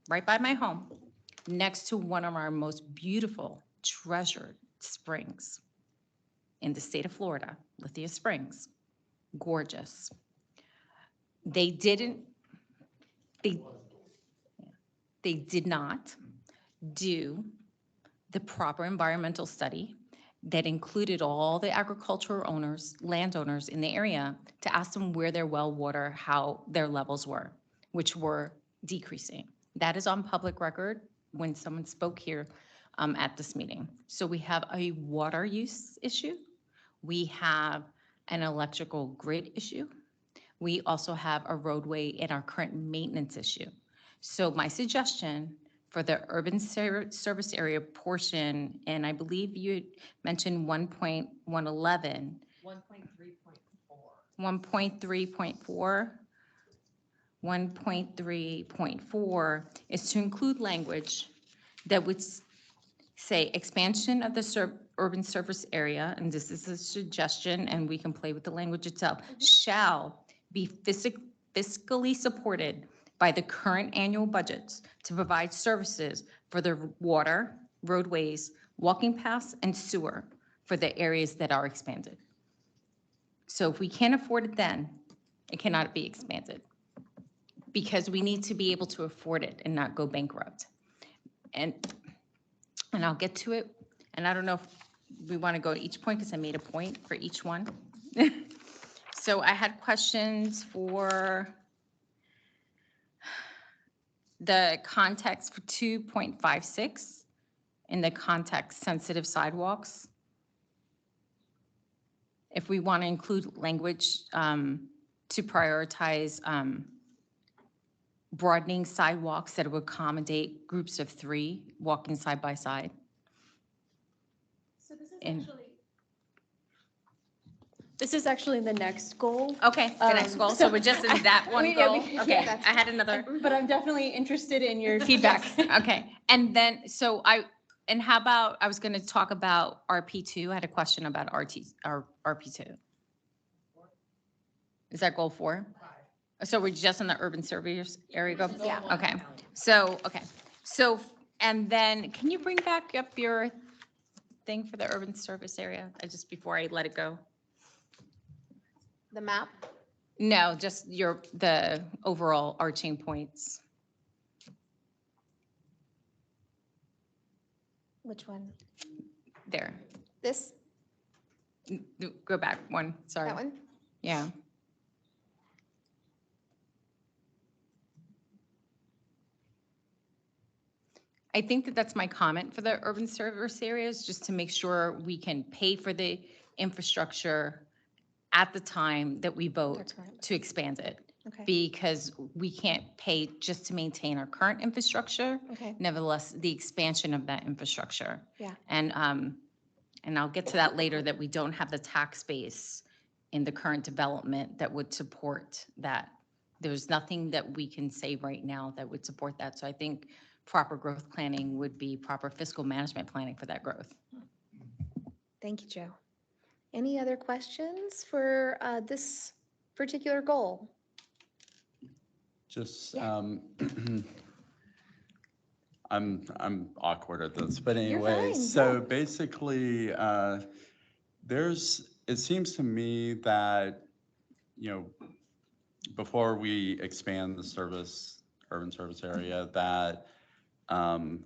right by my home, next to one of our most beautiful treasured springs in the state of Florida, Lithia Springs, gorgeous. They did not do the proper environmental study that included all the agricultural owners, landowners in the area to ask them where their well water, how their levels were, which were decreasing. That is on public record when someone spoke here at this meeting. So we have a water use issue. We have an electrical grid issue. We also have a roadway and our current maintenance issue. So my suggestion for the urban service area portion, and I believe you mentioned 1.111. 1.3.4. 1.3.4 is to include language that would say expansion of the urban surface area, and this is a suggestion and we can play with the language itself, shall be fiscally supported by the current annual budgets to provide services for the water, roadways, walking paths, and sewer for the areas that are expanded. So if we can't afford it then, it cannot be expanded. because we need to be able to afford it and not go bankrupt. And I'll get to it. And I don't know if we want to go to each point because I made a point for each one. So I had questions for the context for 2.56 in the context-sensitive sidewalks. If we want to include language to prioritize broadening sidewalks that would accommodate groups of 3 walking side by side. So this is And- actually. This is actually the next goal. Okay, the next goal. So we're just in that one Yeah, goal? yeah, Okay, that's- I had another. But I'm definitely interested in your feedback. Okay, and then, and how about, I was going to talk about RP2. I had a question about RP2. Is that goal 4? So we're just in the urban surveyors area? Yeah. Okay, so, and then, can you bring back up your thing for the urban service area, just before I let it go? The map? No, just the overall arching points. Which one? There. This? Go back one, sorry. That one? Yeah. I think that that's my comment for the urban service areas, just to make sure we can pay for the infrastructure at the time that we vote That's right. to expand it. Okay. Because we can't pay just to maintain our current infrastructure. Okay. Nevertheless, the expansion of that infrastructure. Yeah. And I'll get to that later, that we don't have the tax base in the current development that would support that. There's nothing that we can say right now that would support that. So I think proper growth planning would be proper fiscal management planning for that growth. Thank you, Joe. Any other questions for this particular goal? Just, Yeah. I'm awkward at this, but You're anyway, fine, so yeah. basically, it seems to me that, before we expand the urban service area, that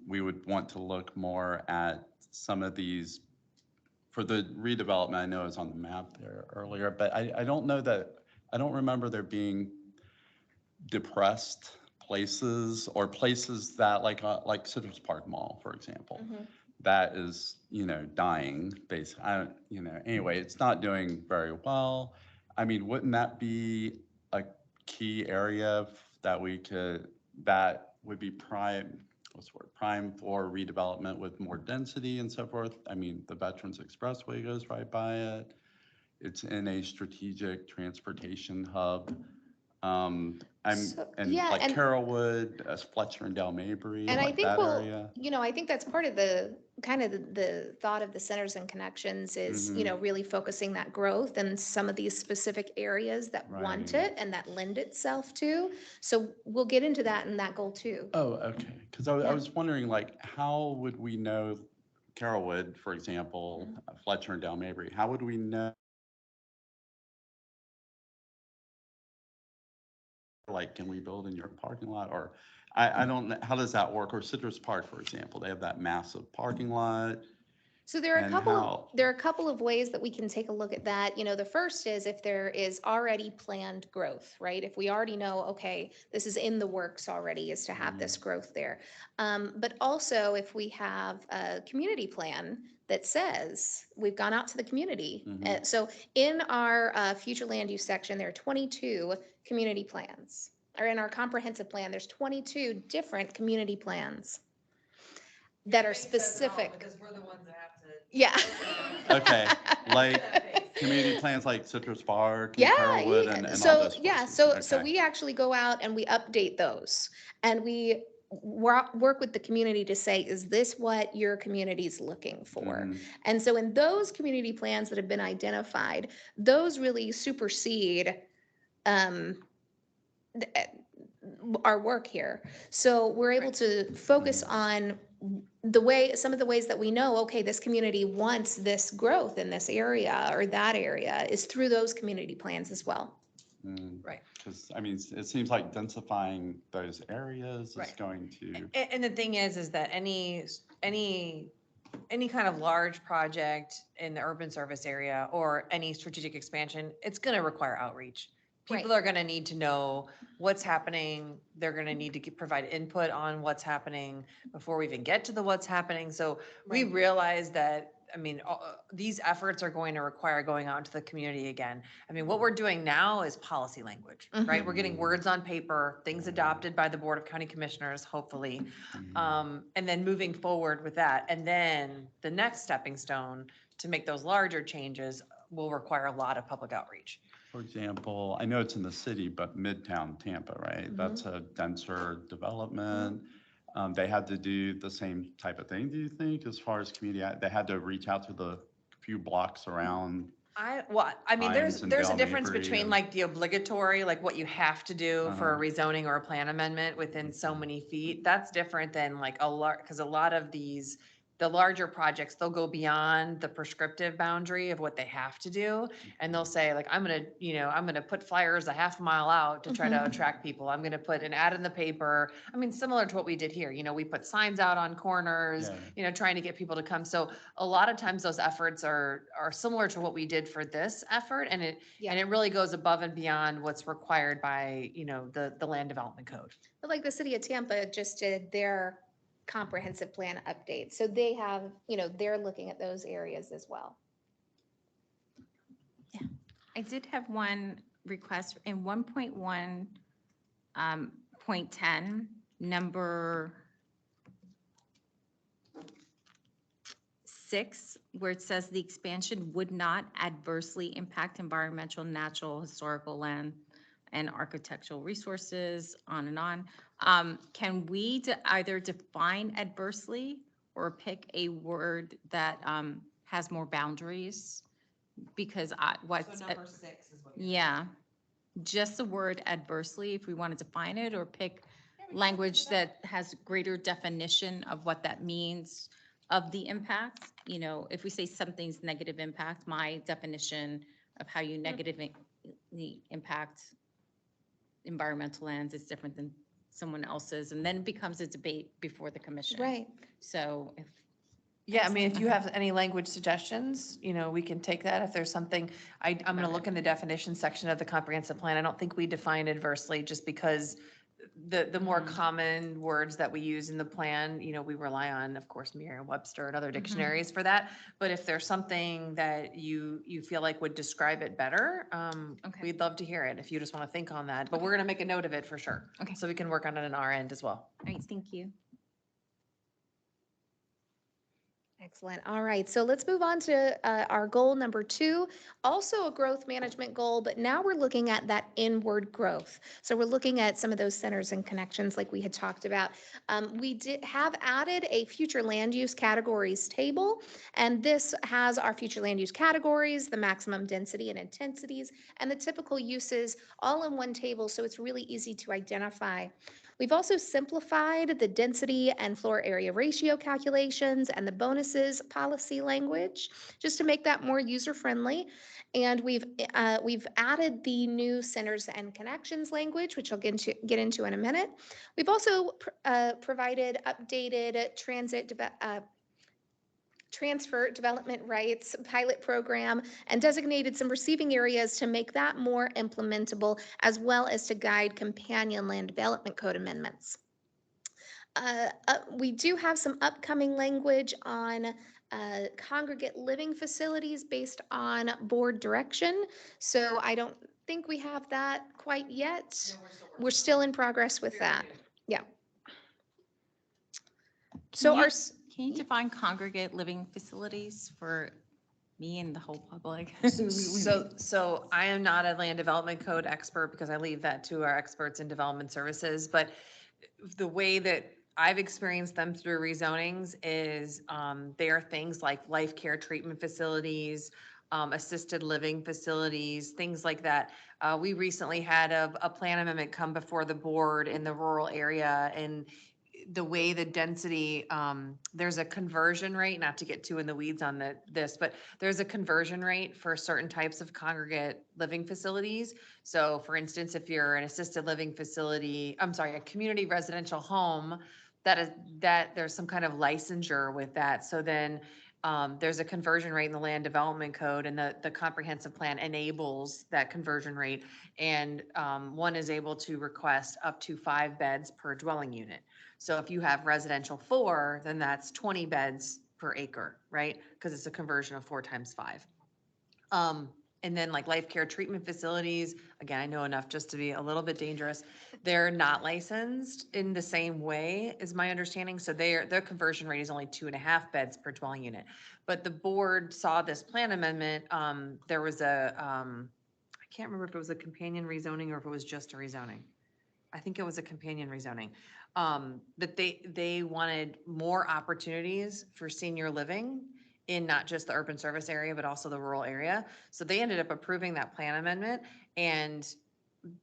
we would want to look more at some of these, for the redevelopment, I know it's on the map there earlier, but I don't know that, I don't remember there being depressed places or places that like Citrus Park Mall, for example, that is, dying basically. Anyway, it's not doing very well. I mean, wouldn't that be a key area that would be prime for redevelopment with more density and so forth? I mean, the Veterans Expressway goes right by it. It's in a strategic transportation hub. Yeah, Like and- Carrollwood, Fletcher and Del Mabry, And I like think that area. I think that's part of the kind of the thought of the centers and connections is, really focusing that growth in some of these specific areas that want Right. it and that lend itself to. So we'll get into that in that goal too. Oh, okay. Because Yeah. I was wondering, like, how would we know Carrollwood, for example, Fletcher and Del Mabry, how would we know? Like, can we build in your parking lot? Or I don't know, how does that work? Or Citrus Park, for example, they have that massive parking lot. So there are And how- a couple of ways that we can take a look at that. The first is if there is already planned growth, right? If we already know, okay, this is in the works already, is to have this growth there. But also if we have a community plan that says we've gone out to the community. So in our future land use section, there are 22 community plans. Or in our comprehensive plan, there's 22 different community plans that are specific. Because we're the ones that have to. Yeah. Okay, like community plans like Citrus Park and Yeah, Carrollwood yeah. and all So, those yeah, places. so Okay. we actually go out and we update those. And we work with the community to say, is this what your community's looking for? Mhm. And so in those community plans that have been identified, those really supersede our work here. So we're able to focus on some of the ways that we know, okay, this community wants this growth in this area or that area is through those community plans as well. Right. Because, I mean, it seems like densifying those areas is Right. going to, And the thing is that any kind of large project in the urban service area or any strategic expansion, it's gonna require outreach. People Right. are gonna need to know what's happening. They're gonna need to provide input on what's happening before we even get to the what's happening. So we realize that, I mean, these efforts are going to require going out into the community again. I mean, what we're doing now is policy language, right? We're getting words on paper, things adopted by the Board of County Commissioners, hopefully. And then moving forward with that. And then the next stepping stone to make those larger changes will require a lot of public outreach. for example, I know it's in the city, but Midtown Tampa, right? That's a denser development. They had to do the same type of thing, do you think, as far as community, they had to reach out to the few blocks around? I mean, Hines and there's a Dale difference Mabry between and- like the obligatory, like what you have to do for a Uh-huh. rezoning or a plan amendment within so many feet. That's different than like because a lot of these, the larger projects, they'll go beyond the prescriptive boundary of what they have to do. And they'll say like, I'm gonna put flyers a half mile out to try to attract people. I'm gonna put an ad in the paper. I mean, similar to what we did here, we put signs out on corners, Yeah. trying to get people to come. So a lot of times those efforts are similar to what we did for this effort. And it really goes above and beyond what's required by, the land development code. But like the city of Tampa just did their comprehensive plan update. So they have, they're looking at those areas as well. I did have one request in 1.1, point 10, number 6, where it says the expansion would not adversely impact environmental, natural, historical, land, and architectural resources, on and on. Can we either define adversely or pick a word that has more boundaries? Because what's. So number 6 is what. Yeah, just the word adversely, if we want to define it, or pick language that has greater definition of what that means of the impact. If we say something's negative impact, my definition of how you negatively impact environmental lands is different than someone else's, and then it becomes a debate before the commission. Right. So if. Yeah, I mean, if you have any language suggestions, we can take that. If there's something, I'm going to look in the definition section of the comprehensive plan. I don't think we define adversely just because the more common words that we use in the plan, we rely on, of course, Merriam-Webster and other dictionaries for that. But if there's something that you feel like would describe it better, Okay. we'd love to hear it if you just want to think on that. But we're going to make a note of it for sure. Okay. So we can work on it on our end as well. All right, thank you. Excellent. All right, so let's move on to our goal number 2, also a growth management goal, but now we're looking at that inward growth. So we're looking at some of those centers and connections like we had talked about. We have added a future land use categories table, and this has our future land use categories, the maximum density and intensities, and the typical uses all in one table, so it's really easy to identify. We've also simplified the density and floor area ratio calculations and the bonuses policy language, just to make that more user-friendly. And we've added the new centers and connections language, which I'll get into in a minute. We've also provided updated transfer development rights pilot program and designated some receiving areas to make that more implementable, as well as to guide companion land development code amendments. We do have some upcoming language on congregate living facilities based on board direction. So I don't think we have that quite yet. We're still in progress with that. Yeah. So our. Can you define congregate living facilities for me and the whole public? So I am not a land development code expert because I leave that to our experts in development services, but the way that I've experienced them through rezonings is they are things like life care treatment facilities, assisted living facilities, things like that. We recently had a plan amendment come before the board in the rural area, and the way the density, there's a conversion rate, not to get too in the weeds on this, but there's a conversion rate for certain types of congregate living facilities. So for instance, if you're an assisted living facility, I'm sorry, a community residential home, that there's some kind of licensure with that. So then there's a conversion rate in the land development code, and the comprehensive plan enables that conversion rate. And one is able to request up to 5 beds per dwelling unit. So if you have residential 4, then that's 20 beds per acre, right? Because it's a conversion of 4 times 5. And then like life care treatment facilities, again, I know enough just to be a little bit dangerous. They're not licensed in the same way, is my understanding. So their conversion rate is only 2.5 beds per dwelling unit. But the board saw this plan amendment. There was I can't remember if it was a companion rezoning or if it was just a rezoning. I think it was a companion rezoning. That they wanted more opportunities for senior living in not just the urban service area, but also the rural area. So they ended up approving that plan amendment. And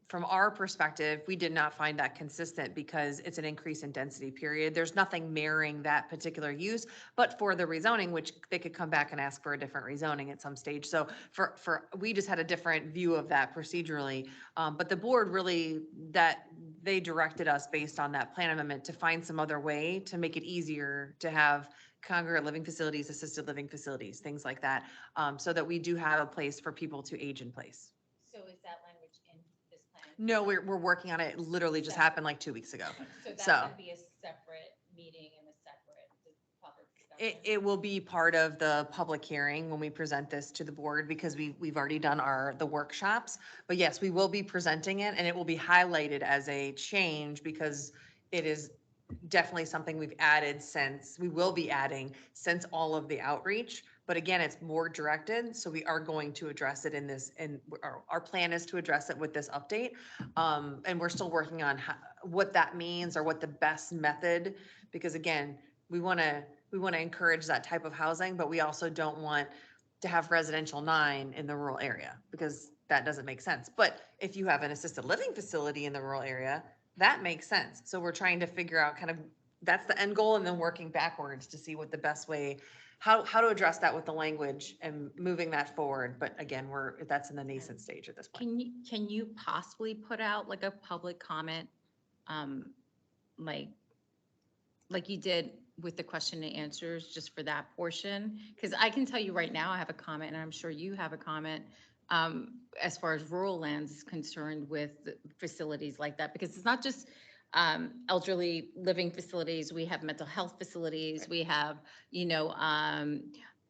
from our perspective, we did not find that consistent because it's an increase in density, period. There's nothing mirroring that particular use, but for the rezoning, which they could come back and ask for a different rezoning at some stage. So we just had a different view of that procedurally. But the board really, they directed us based on that plan amendment to find some other way to make it easier to have congregate living facilities, assisted living facilities, things like that, so that we do have a place for people to age in place. So is that language in this plan? No, we're working on it. It literally just happened like 2 weeks ago. So that's So- gonna be a separate meeting and a separate public discussion? It will be part of the public hearing when we present this to the board, because we've already done the workshops. But yes, we will be presenting it, and it will be highlighted as a change because it is definitely something we will be adding since all of the outreach. But again, it's more directed, so we are going to address it in this, and our plan is to address it with this update. And we're still working on what that means or what the best method, because again, we want to encourage that type of housing, but we also don't want to have residential 9 in the rural area, because that doesn't make sense. But if you have an assisted living facility in the rural area, that makes sense. So we're trying to figure out that's the end goal, and then working backwards to see what the best way, how to address that with the language and moving that forward. But again, that's in the nascent stage at this point. Can you possibly put out like a public comment, like you did with the question and answers, just for that portion? Because I can tell you right now, I have a comment, and I'm sure you have a comment, as far as rural lands is concerned with the facilities like that, because it's not just elderly living facilities. We have mental health facilities. We have,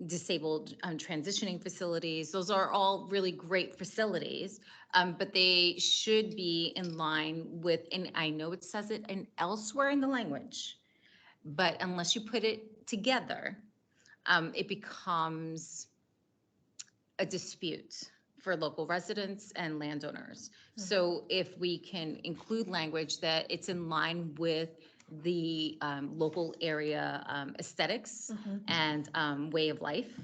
disabled transitioning facilities. Those are all really great facilities, but they should be in line with, and I know it says it elsewhere in the language, but unless you put it together, it becomes a dispute for local residents and landowners. So if we can include language that it's in line with the local area aesthetics and way of life,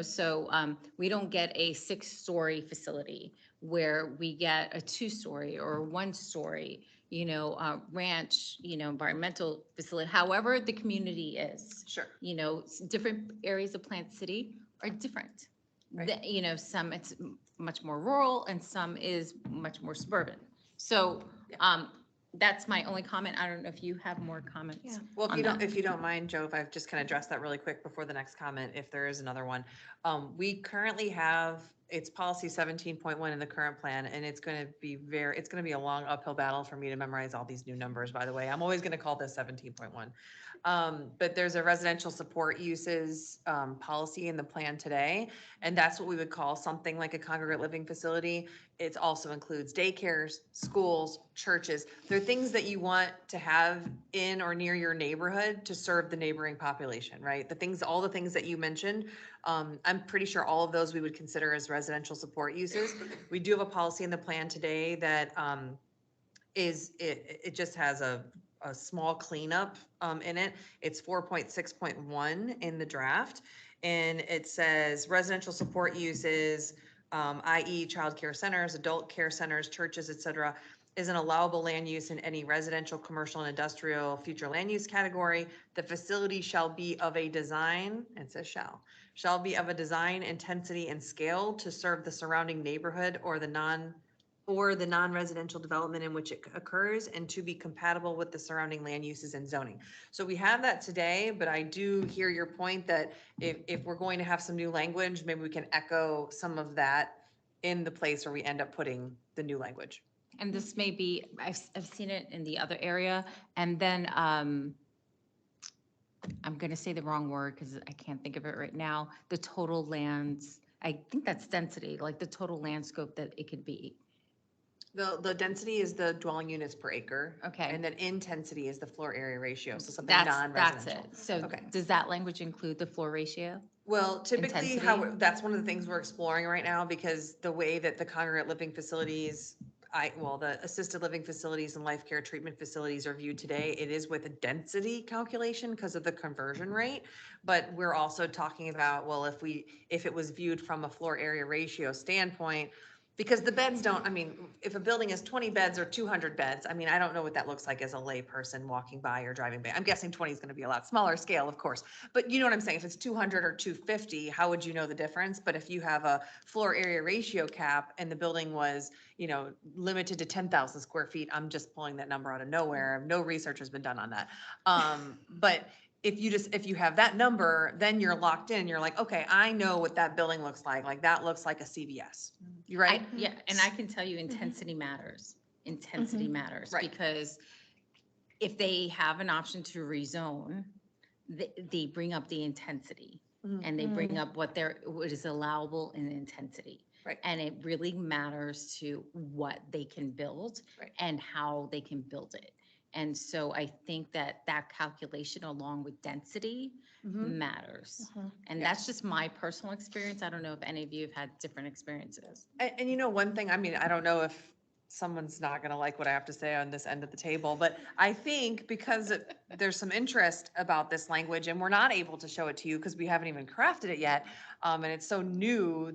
so we don't get a 6-story facility where we get a 2-story or a 1-story, ranch, environmental facility, however the community is. Sure. Different areas of Plant City are different. Right. Some it's much more rural and some is much more suburban. So, that's my only comment. I don't know if you have more comments. Yeah. Well, on if you don't mind, Joe, if I've just kind of addressed that really quick before the next comment, if there is another one. We currently have, it's policy 17.1 in the current plan, and it's going to be a long uphill battle for me to memorize all these new numbers, by the way. I'm always going to call this 17.1. But there's a residential support uses policy in the plan today, and that's what we would call something like a congregate living facility. It also includes daycares, schools, churches. They're things that you want to have in or near your neighborhood to serve the neighboring population, right? All the things that you mentioned, I'm pretty sure all of those we would consider as residential support uses. We do have a policy in the plan today that it just has a small cleanup in it. It's 4.6.1 in the draft, and it says residential support uses, i.e. child care centers, adult care centers, churches, et cetera, is an allowable land use in any residential, commercial, and industrial future land use category. The facility shall be of a design, it says shall be of a design, intensity, and scale to serve the surrounding neighborhood or the non-residential development in which it occurs, and to be compatible with the surrounding land uses and zoning. So we have that today, but I do hear your point that if we're going to have some new language, maybe we can echo some of that in the place where we end up putting the new language. And this may be, I've seen it in the other area, and then, I'm gonna say the wrong word because I can't think of it right now, the total lands, I think that's density, like the total land scope that it could be. The density is the dwelling units per acre. Okay. And then intensity is the floor area ratio, so something That's non-residential. it. So Okay. does that language include the floor ratio? Well, typically, Intensity? that's one of the things we're exploring right now, because the way that the congregate living facilities, the assisted living facilities and life care treatment facilities are viewed today, it is with a density calculation because of the conversion rate. But we're also talking about, well, if it was viewed from a floor area ratio standpoint, because the beds don't, I mean, if a building is 20 beds or 200 beds, I mean, I don't know what that looks like as a lay person walking by or driving by. I'm guessing 20 is going to be a lot smaller scale, of course. But you know what I'm saying? If it's 200 or 250, how would you know the difference? But if you have a floor area ratio cap and the building was, limited to 10,000 square feet, I'm just pulling that number out of nowhere. No research has been done on that. But if you have that number, then you're locked in. You're like, okay, I know what that building looks like. Like that looks like a CVS. You right? Yeah, and I can tell you intensity matters. Intensity matters Right. because if they have an option to rezone, they bring up the intensity and they bring up what is allowable in intensity. Right. And it really matters to what they can build Right. and how they can build it. And so I think that calculation along with density matters. And that's just my personal experience. I don't know if any of you have had different experiences. And one thing, I mean, I don't know if someone's not going to like what I have to say on this end of the table, but I think because there's some interest about this language and we're not able to show it to you because we haven't even crafted it yet. And it's so new,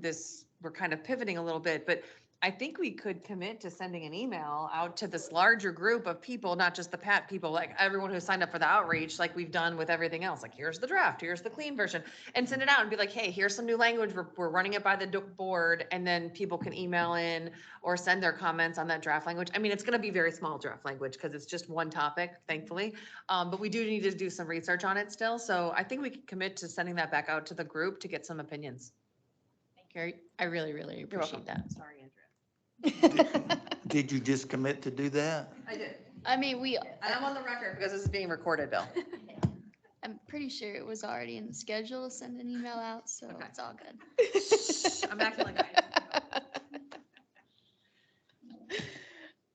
we're kind of pivoting a little bit, but I think we could commit to sending an email out to this larger group of people, not just the PAT people, like everyone who signed up for the outreach, like we've done with everything else. Like, here's the draft, here's the clean version, and send it out and be like, hey, here's some new language. We're running it by the board, and then people can email in or send their comments on that draft language. I mean, it's going to be very small draft language because it's just one topic, thankfully. But we do need to do some research on it still. So I think we can commit to sending that back out to the group to get some opinions. Thank you. I really, really You're welcome. appreciate that. Sorry, Andrea. Did you just commit to do that? I did. I mean, And I'm on the record because this is being recorded, Bill. I'm pretty sure it was already in the schedule to send an email out, so Okay. it's all good. I'm acting like I.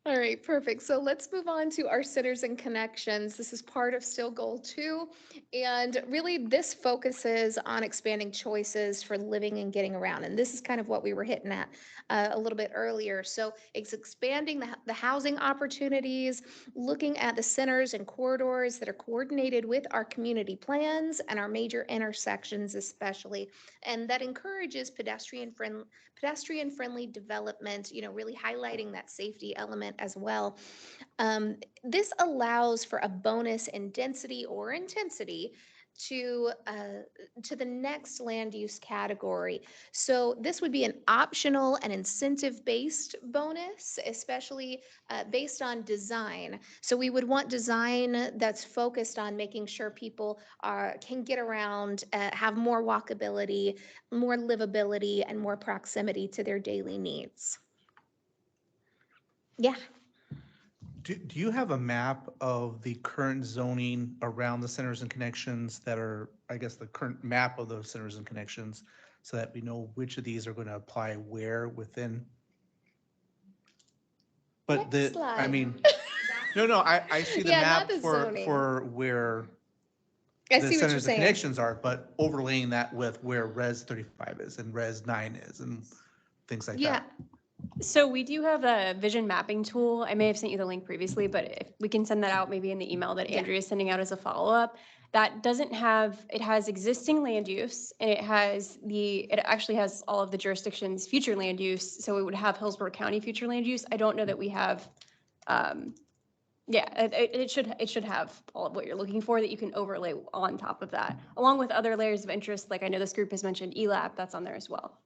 All right, perfect. So let's move on to our centers and connections. This is part of still goal 2. And really this focuses on expanding choices for living and getting around. And this is kind of what we were hitting at a little bit earlier. So it's expanding the housing opportunities, looking at the centers and corridors that are coordinated with our community plans and our major intersections especially. And that encourages pedestrian-friendly development, really highlighting that safety element as well. This allows for a bonus in density or intensity to the next land use category. So this would be an optional and incentive-based bonus, especially based on design. So we would want design that's focused on making sure people can get around, have more walkability, more livability, and more proximity to their daily needs. Yeah. Do you have a map of the current zoning around the centers and connections that are, I guess, the current map of those centers and connections so that we know which of these are going to apply where within? But Next I slide. mean, no, I see the Yeah, not map the zoning. for where I the see what you're centers and saying. connections are, but overlaying that with where Res 35 is and Res 9 is and things like Yeah. that. So we do have a vision mapping tool. I may have sent you the link previously, but if we can send that out maybe in the email that Yeah. Andrea is sending out as a follow-up. That doesn't have, it has existing land use and it actually has all of the jurisdictions' future land use. So it would have Hillsborough County future land use. I don't know that we have Yeah, it should have all of what you're looking for that you can overlay on top of that, along with other layers of interest. Like I know this group has mentioned ELAP, that's on there as well.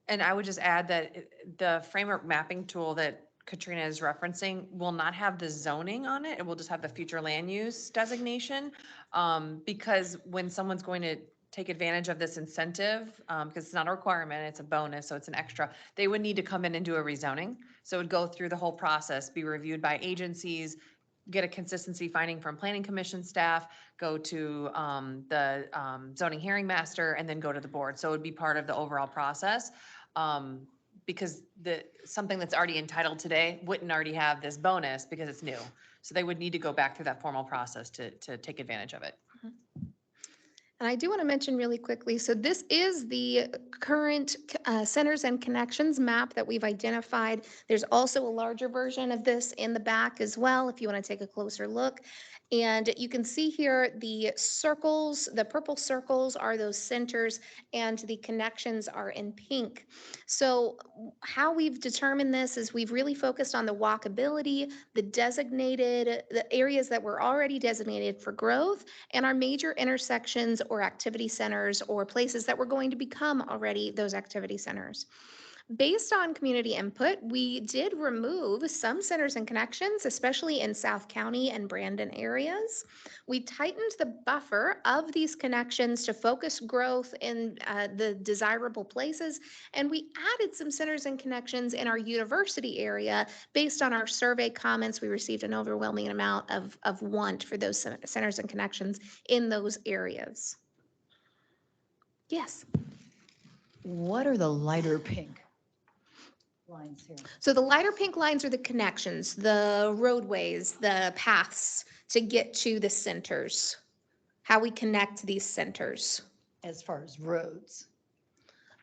And I would just add that the framework mapping tool that Katrina is referencing will not have the zoning on it. It will just have the future land use designation. Because when someone's going to take advantage of this incentive, because it's not a requirement, it's a bonus, so it's an extra, they would need to come in and do a rezoning. So it would go through the whole process, be reviewed by agencies, get a consistency finding from planning commission staff, go to the zoning hearing master, and then go to the board. So it would be part of the overall process. Because something that's already entitled today wouldn't already have this bonus because it's new. So they would need to go back through that formal process to take advantage of it. And I do want to mention really quickly, so this is the current centers and connections map that we've identified. There's also a larger version of this in the back as well, if you want to take a closer look. And you can see here the circles, the purple circles are those centers and the connections are in pink. So how we've determined this is we've really focused on the walkability, the areas that were already designated for growth, and our major intersections or activity centers or places that were going to become already those activity centers. Based on community input, we did remove some centers and connections, especially in South County and Brandon areas. We tightened the buffer of these connections to focus growth in the desirable places, and we added some centers and connections in our university area. Based on our survey comments, we received an overwhelming amount of want for those centers and connections in those areas. Yes. What are the lighter pink lines here? So the lighter pink lines are the connections, the roadways, the paths to get to the centers, how we connect these centers. As far as roads?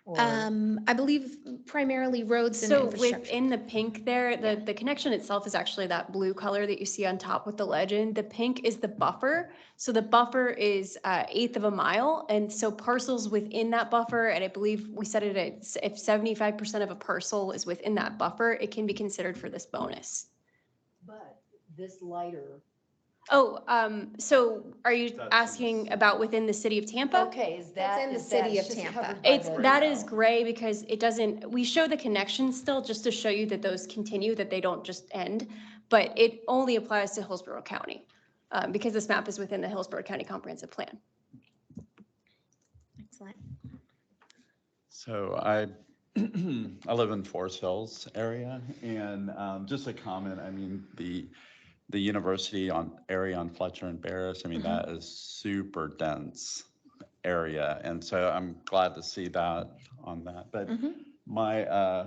Or I believe primarily roads and So infrastructure. within the pink there, the connection itself is actually that blue color that you see on top with the legend. The pink is the buffer. So the buffer is 1/8 of a mile. And so parcels within that buffer, and I believe we said it at if 75% of a parcel is within that buffer, it can be considered for this bonus. But this lighter, Oh, so are you That's- asking about within the city of Tampa? okay, is That's that? in the is that city of just Tampa. covered by It's, the- that is gray because it doesn't, we show the connections still just to show you that those continue, that they don't just end. But it only applies to Hillsborough County, because this map is within the Hillsborough County Comprehensive Plan. Excellent. So I live in Forest Hills area, and just a comment, I mean, the university area on Fletcher and Barris, I mean, that is super dense area. And so I'm glad to see that on that. But my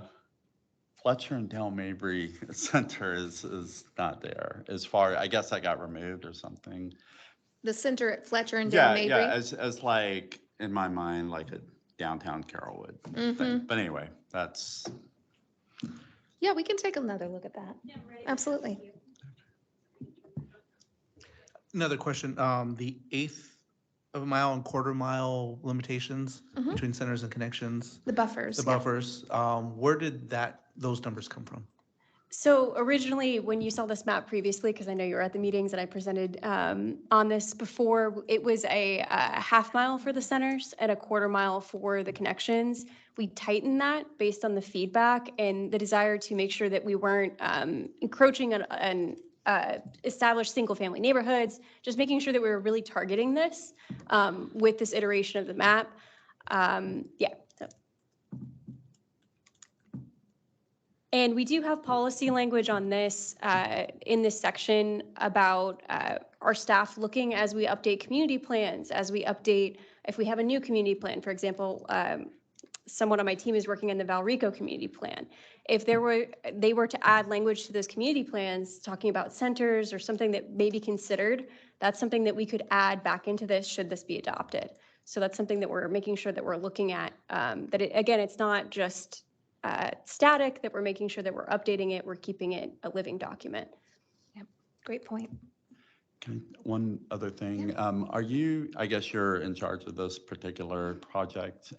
Fletcher and Dale Mabry Center is not there as far, I guess that got removed or something. The center at Fletcher and Dale Mabry. Yeah, as like, in my mind, like a downtown Carrollwood thing. But anyway, that's. Yeah, we can take another look at that. Absolutely. Another question, the 1/8 of a mile and 1/4 mile limitations between centers and connections, The buffers. the yeah. buffers, where did those numbers come from? So originally, when you saw this map previously, because I know you were at the meetings and I presented on this before, it was a 1/2 mile for the centers and a 1/4 mile for the connections. We tightened that based on the feedback and the desire to make sure that we weren't encroaching on established single-family neighborhoods, just making sure that we were really targeting this with this iteration of the map. Yeah. So. And we do have policy language on this in this section about our staff looking as we update community plans, as we update, if we have a new community plan, for example, someone on my team is working on the Valrico community plan. If they were to add language to those community plans, talking about centers or something that may be considered, that's something that we could add back into this should this be adopted. So that's something that we're making sure that we're looking at, that again, it's not just static, that we're making sure that we're updating it, we're keeping it a living document. Yep. Great point. One other thing, are you, I guess you're in charge of this particular project.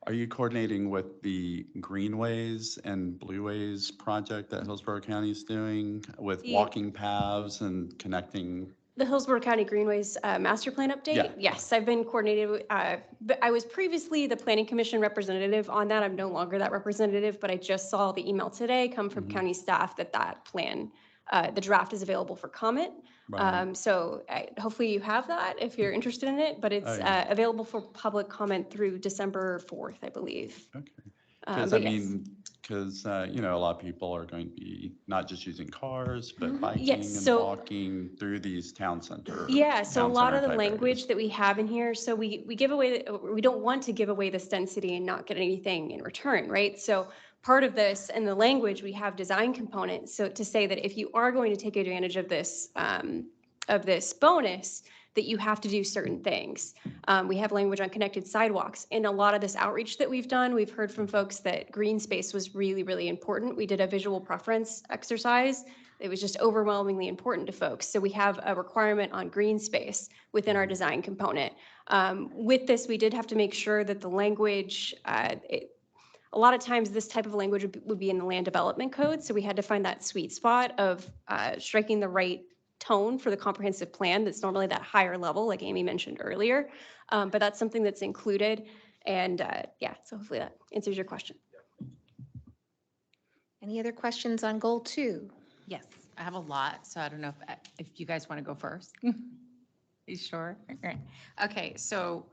Are you coordinating with the Greenways and Blueways project that Hillsborough County is doing with The- walking paths and connecting? The Hillsborough County Greenways Master Plan update? Yeah. Yes, I've been coordinated, but I was previously the Planning Commission representative on that. I'm no longer that representative, but I just saw the email today come from Mhm. county staff that that plan, the draft is available for comment. Right. So hopefully you have that if you're interested in it, but it's Oh, yeah. available for public comment through December 4th, I believe. Okay. Because I But yes. mean, because, you know, a lot of people are going to be not just using cars, but Mhm. biking Yes, and so- walking through these town center. Yeah, so a town lot center of the type language areas. that we have in here, so we give away, we don't want to give away this density and not get anything in return, right? So part of this and the language, we have design components. So to say that if you are going to take advantage of this bonus, that you have to do certain things. We have language on connected sidewalks. In a lot of this outreach that we've done, we've heard from folks that green space was really, really important. We did a visual preference exercise. It was just overwhelmingly important to folks. So we have a requirement on green space within our design component. With this, we did have to make sure that the language, a lot of times this type of language would be in the land development code. So we had to find that sweet spot of striking the right tone for the comprehensive plan that's normally that higher level, like Amy mentioned earlier. But that's something that's included. And yeah, so hopefully that answers your question. Any other questions on goal 2? Yes, I have a lot, so I don't know if you guys want to go first. You sure? Okay. Okay, so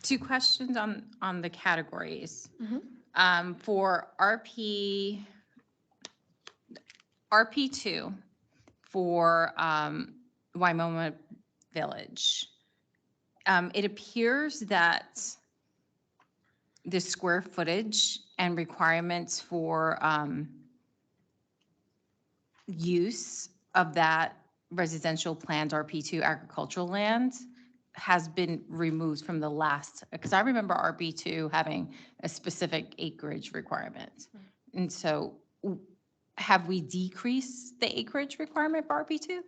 2 questions on the categories. For RP2 for Waimoma Village, it appears that the square footage and requirements for use of that residential planned RP2 agricultural land has been removed from the last, because I remember RP2 having a specific acreage requirement. And so have we decreased the acreage requirement for RP2?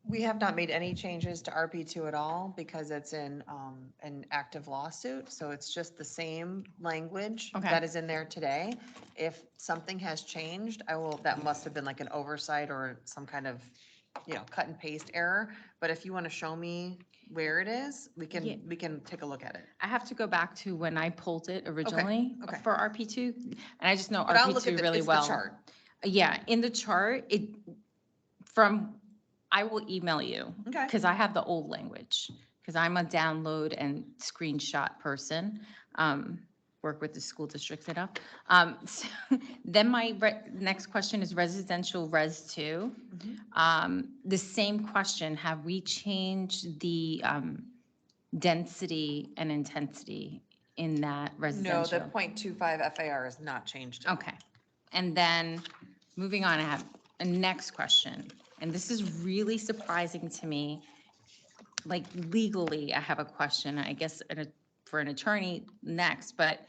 We have not made any changes to RP2 at all because it's in an active lawsuit. So it's just the same language Okay. that is in there today. If something has changed, that must have been like an oversight or some kind of, cut and paste error. But if you want to show me where it is, we Yeah. can take a look at it. I have to go back to when I pulled it originally okay. for RP2, and I just know But I'll look at RP2 really it's well. the chart. Yeah, in the chart, I will email you. Okay. Because I have the old language, because I'm a download and screenshot person. Work with the school districts enough. So then my next question is residential res 2. The same question, have we changed the density and intensity in that No, residential? the .25 FAR has not changed. Okay. And then moving on, I have a next question. And this is really surprising to me. Like legally, I have a question, I guess, for an attorney next, but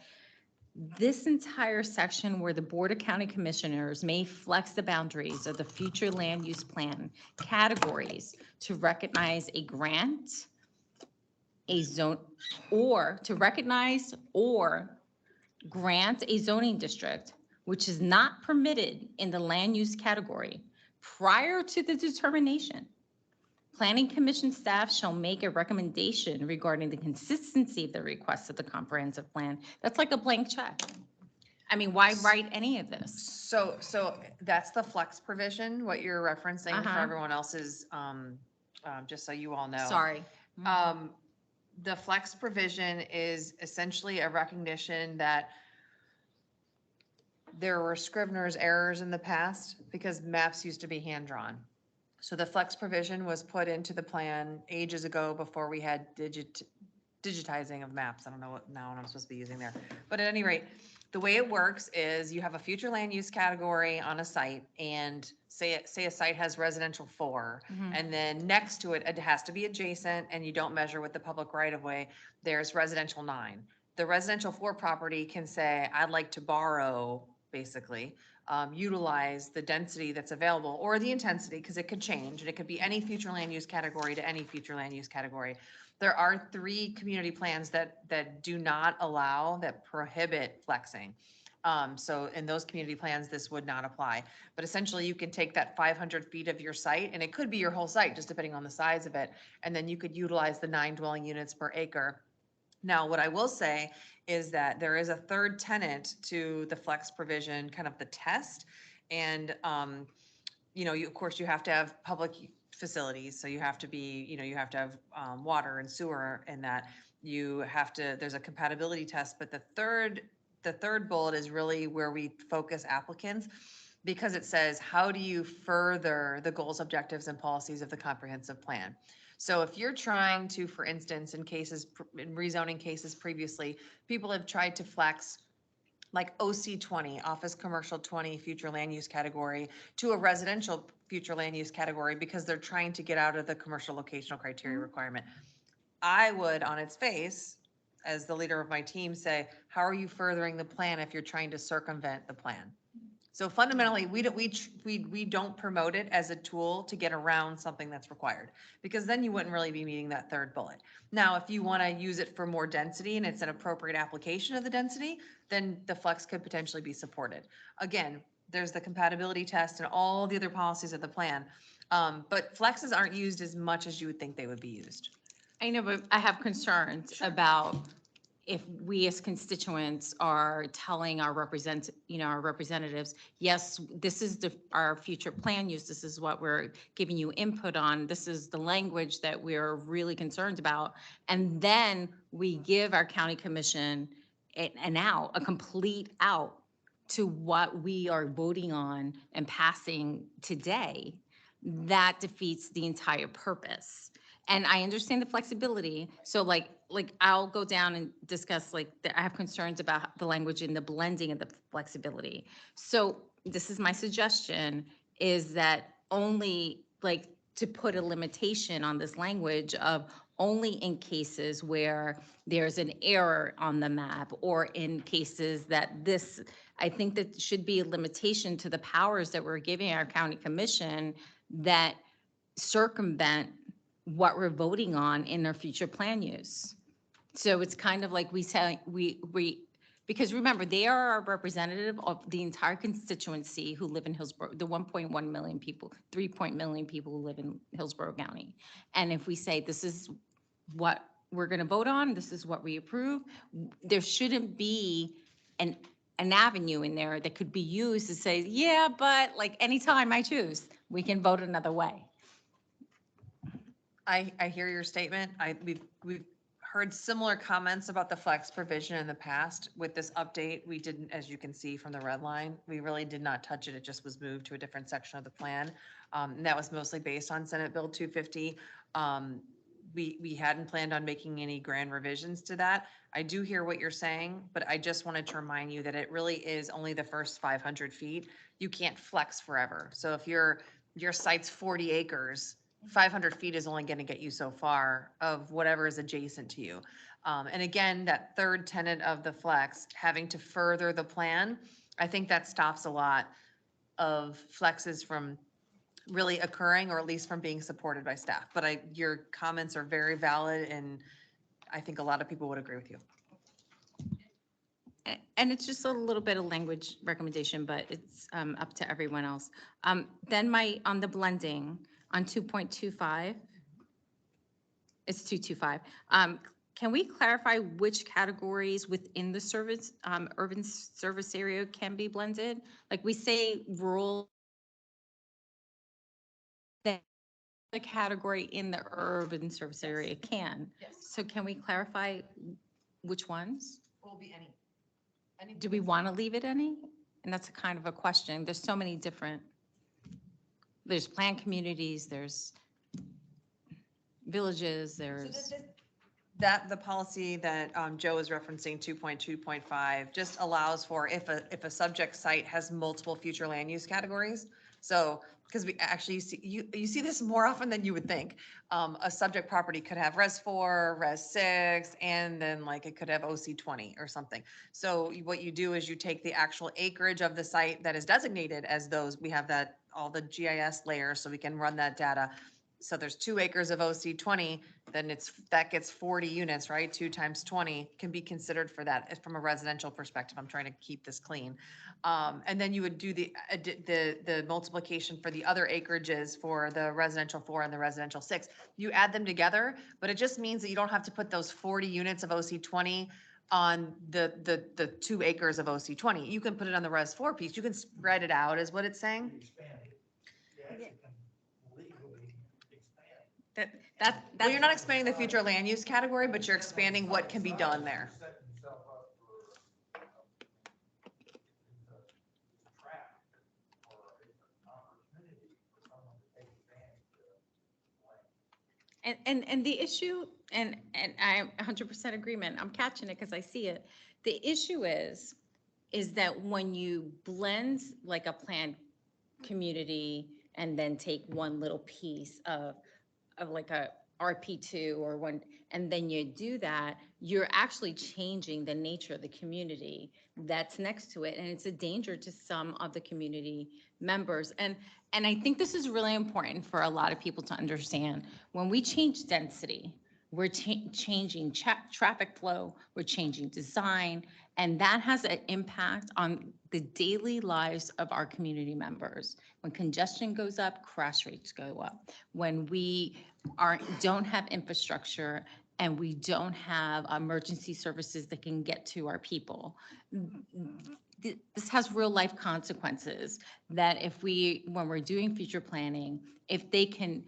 this entire section where the Board of County Commissioners may flex the boundaries of the future land use plan categories to recognize a grant, a zone, or to recognize or grant a zoning district which is not permitted in the land use category prior to the determination. Planning Commission staff shall make a recommendation regarding the consistency of the request of the comprehensive plan. That's like a blank check. I mean, why write any of this? So that's the flex provision, what you're referencing for Uh-huh. everyone else's, just so you all know. Sorry. The flex provision is essentially a recognition that there were Scrivener's errors in the past because maps used to be hand-drawn. So the flex provision was put into the plan ages ago before we had digitizing of maps. I don't know what I'm supposed to be using there. But at any rate, the way it works is you have a future land use category on a site and say a site has residential 4 and then next to it, it has to be adjacent and you don't measure with the public right of way. There's residential 9. The residential 4 property can say, I'd like to borrow basically utilize the density that's available or the intensity, because it could change and it could be any future land use category to any future land use category. There are 3 community plans that do not allow, that prohibit flexing. So in those community plans, this would not apply. But essentially, you can take that 500 feet of your site, and it could be your whole site, just depending on the size of it, and then you could utilize the 9 dwelling units per acre. Now, what I will say is that there is a third tenet to the flex provision, kind of the test. And, of course, you have to have public facilities. So you have to be, you have to have water and sewer, and that you have to, there's a compatibility test. But the third bullet is really where we focus applicants, because it says, how do you further the goals, objectives, and policies of the comprehensive plan? So if you're trying to, for instance, in rezoning cases previously, people have tried to flex like OC 20, office commercial 20, future land use category, to a residential future land use category, because they're trying to get out of the commercial locational criteria requirement. I would, on its face, as the leader of my team, say, how are you furthering the plan if you're trying to circumvent the plan? So fundamentally, we don't promote it as a tool to get around something that's required, because then you wouldn't really be meeting that third bullet. Now, if you want to use it for more density and it's an appropriate application of the density, then the flex could potentially be supported. Again, there's the compatibility test and all the other policies of the plan. But flexes aren't used as much as you would think they would be used. I know, but I have concerns about if we as constituents are telling our representatives, yes, this is our future plan use, this is what we're giving you input on, this is the language that we're really concerned about. And then we give our county commission a complete out to what we are voting on and passing today. That defeats the entire purpose. And I understand the flexibility. So like I'll go down and discuss, I have concerns about the language and the blending of the flexibility. So this is my suggestion, is that only to put a limitation on this language of only in cases where there's an error on the map, or in cases that I think that should be a limitation to the powers that we're giving our county commission that circumvent what we're voting on in our future plan use. So it's kind of like we say, because remember, they are our representative of the entire constituency who live in Hillsborough, the 1.1 million people, 3 million people who live in Hillsborough County. And if we say, this is what we're going to vote on, this is what we approve, there shouldn't be an avenue in there that could be used to say, yeah, but anytime I choose, we can vote another way. I hear your statement. We've heard similar comments about the flex provision in the past. With this update, we didn't, as you can see from the red line, we really did not touch it. It just was moved to a different section of the plan. And that was mostly based on Senate Bill 250. We hadn't planned on making any grand revisions to that. I do hear what you're saying, but I just wanted to remind you that it really is only the first 500 feet. You can't flex forever. So if your site's 40 acres, 500 feet is only going to get you so far of whatever is adjacent to you. And again, that third tenet of the flex, having to further the plan, I think that stops a lot of flexes from really occurring, or at least from being supported by staff. But your comments are very valid, and I think a lot of people would agree with you. And it's just a little bit of language recommendation, but it's up to everyone else. Then on the blending, on 2.25, it's 225. Can we clarify which categories within the service, urban service area can be blended? Like we say rural, then the category in the urban service area can. Yes. So can we clarify which ones? Will be any. Do we want to leave it any? And that's a kind of a question. There's so many different, there's planned communities, there's villages, there's. The policy that Joe is referencing, 2.2.5, just allows for if a subject site has multiple future land use categories. So because we actually, you see this more often than you would think. A subject property could have res 4, res 6, and then like it could have OC 20 or something. So what you do is you take the actual acreage of the site that is designated as those, we have that, all the GIS layers, so we can run that data. So there's 2 acres of OC 20, then that gets 40 units, right? 2 times 20 can be considered for that from a residential perspective. I'm trying to keep this clean. And then you would do the multiplication for the other acreages for the residential 4 and the residential 6. You add them together, but it just means that you don't have to put those 40 units of OC 20 on the 2 acres of OC 20. You can put it on the res 4 piece. You can spread it out, is what it's saying. Well, you're not expanding the future land use category, but you're expanding what can be done there. And the issue, and I'm 100% agreement, I'm catching it because I see it. The issue is that when you blend like a planned community and then take one little piece of like a RP2 or one, and then you do that, you're actually changing the nature of the community that's next to it. And it's a danger to some of the community members. And I think this is really important for a lot of people to understand. When we change density, we're changing traffic flow, we're changing design, and that has an impact on the daily lives of our community members. When congestion goes up, crash rates go up. When we don't have infrastructure and we don't have emergency services that can get to our people, this has real life consequences that when we're doing future planning, if they can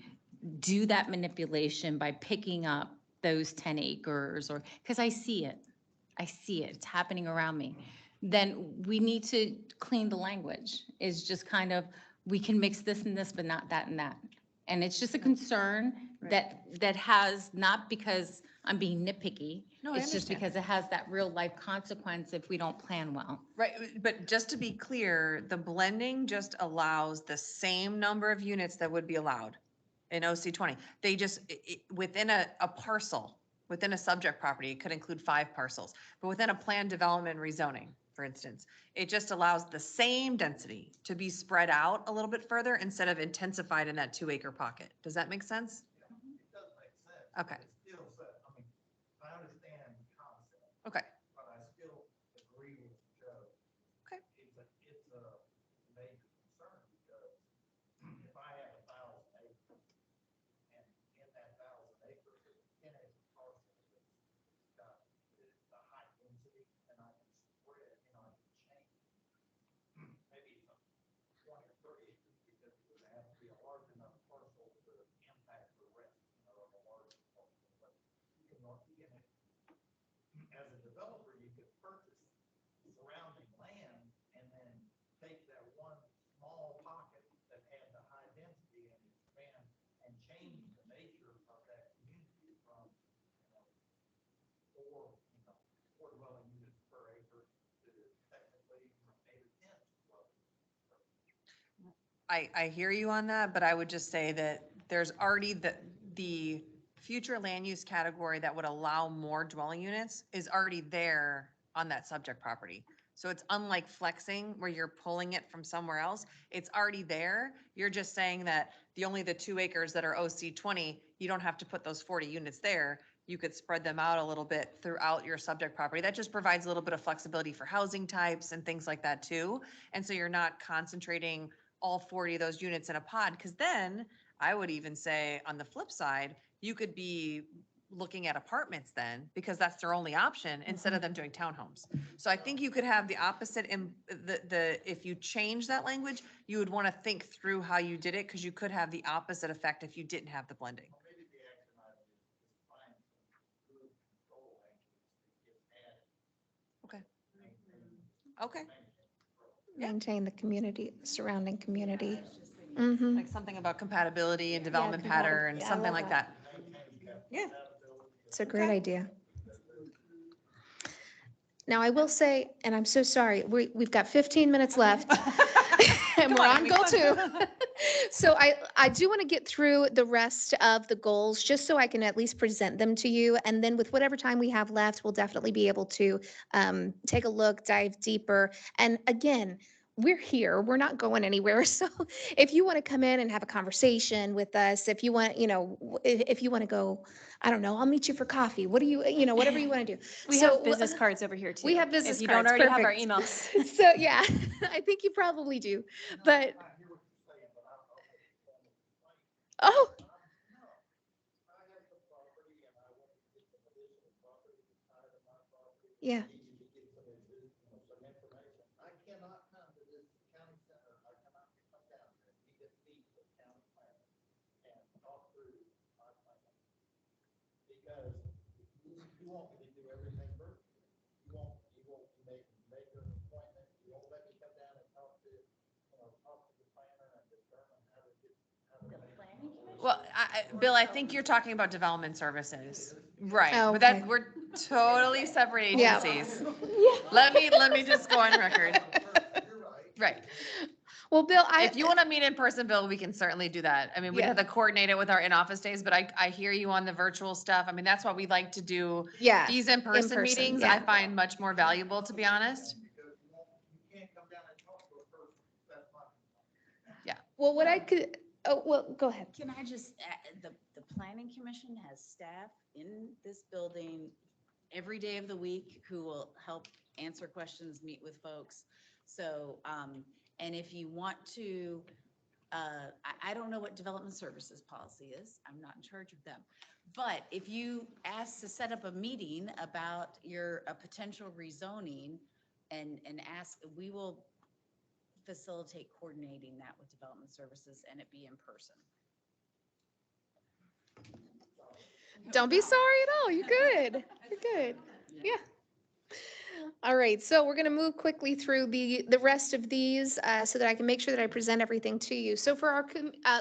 do that manipulation by picking up those 10 acres or, because I see it, it's happening around me, then we need to clean the language. It's just kind of, we can mix this and this, but not that and that. And it's just a concern that has, not because I'm being nitpicky, No, I it's just understand. because it has that real life consequence if we don't plan well. Right, but just to be clear, the blending just allows the same number of units that would be allowed in OC 20. They just, within a parcel, within a subject property, it could include 5 parcels. But within a planned development rezoning, for instance, it just allows the same density to be spread out a little bit further instead of intensified in that 2 acre pocket. Does that make sense? It does make sense. Okay. It's still, I mean, I understand the concept, Okay. but I still agree with Joe. Okay. It's a major concern because if I have 1,000 acres and in that 1,000 acres, there's a 10 acre parcel that's got the high density and I can spread, I can change. Maybe it's a 20 or 30 acres because it would have to be a large enough parcel to impact the rest, a large parcel. But you can, as a developer, you could purchase surrounding land and then take that one small pocket that had the high density and expand and change the nature of that community from, 4 dwelling units per acre to technically 8 or 10 dwelling units per acre. I hear you on that, but I would just say that there's already the future land use category that would allow more dwelling units is already there on that subject property. So it's unlike flexing where you're pulling it from somewhere else. It's already there. You're just saying that the 2 acres that are OC 20, you don't have to put those 40 units there. You could spread them out a little bit throughout your subject property. That just provides a little bit of flexibility for housing types and things like that too. And so you're not concentrating all 40 of those units in a pod, because then I would even say on the flip side, you could be looking at apartments then, because that's their only option instead of them doing townhomes. So I think you could have the opposite in if you change that language, you would want to think through how you did it, because you could have the opposite effect if you didn't have the blending. Or maybe the action item is find some good control language that gets added. Okay. Okay. Yeah. Maintain the community, surrounding community. Mm-hmm. Like something about compatibility and development pattern, compatibility. I something love like that. that. Yeah. It's a great idea. Now, I will say, and I'm so sorry, we've got 15 minutes left. And Come we're on, on Amy, goal come two. on. So I do want to get through the rest of the goals, just so I can at least present them to you. And then with whatever time we have left, we'll definitely be able to take a look, dive deeper. And again, we're here, we're not going anywhere. So if you want to come in and have a conversation with us, if you want, if you want to go, I don't know, I'll meet you for coffee. What do you, whatever you want to do. We So, have business cards over here too. We have business If you cards. don't already have our Perfect. emails. So yeah, I think you probably do. But oh, yeah. I cannot come to this county center, I cannot come down here and meet with county planner and talk through my plan. Because you want me to do everything virtually. You won't make an appointment, you won't let me come down and talk to the planner and determine how to get, how to. Well, Bill, I think you're talking about development services. Right, Oh, but that, okay. we're totally separate Yeah. agencies. Let me just go on record. Right. Well, Bill, If you want to meet in person, Bill, we can certainly do that. I mean, we'd Yeah. have to coordinate it with our in-office days, but I hear you on the virtual stuff. I mean, that's why we like to do yeah, these in-person in-person, meetings. yeah. I find much more valuable, to be honest. You can't come down and talk to a person, that's not. Well, what I could, oh, well, go ahead. Can I just, the planning commission has staff in this building every day of the week who will help answer questions, meet with folks. So, and if you want to, I don't know what development services policy is. I'm not in charge of them. But if you ask to set up a meeting about a potential rezoning and ask, we will facilitate coordinating that with development services and it be in person. Don't be sorry at all. You're good. You're good. Yeah. All right, so we're going to move quickly through the rest of these so that I can make sure that I present everything to you. So for our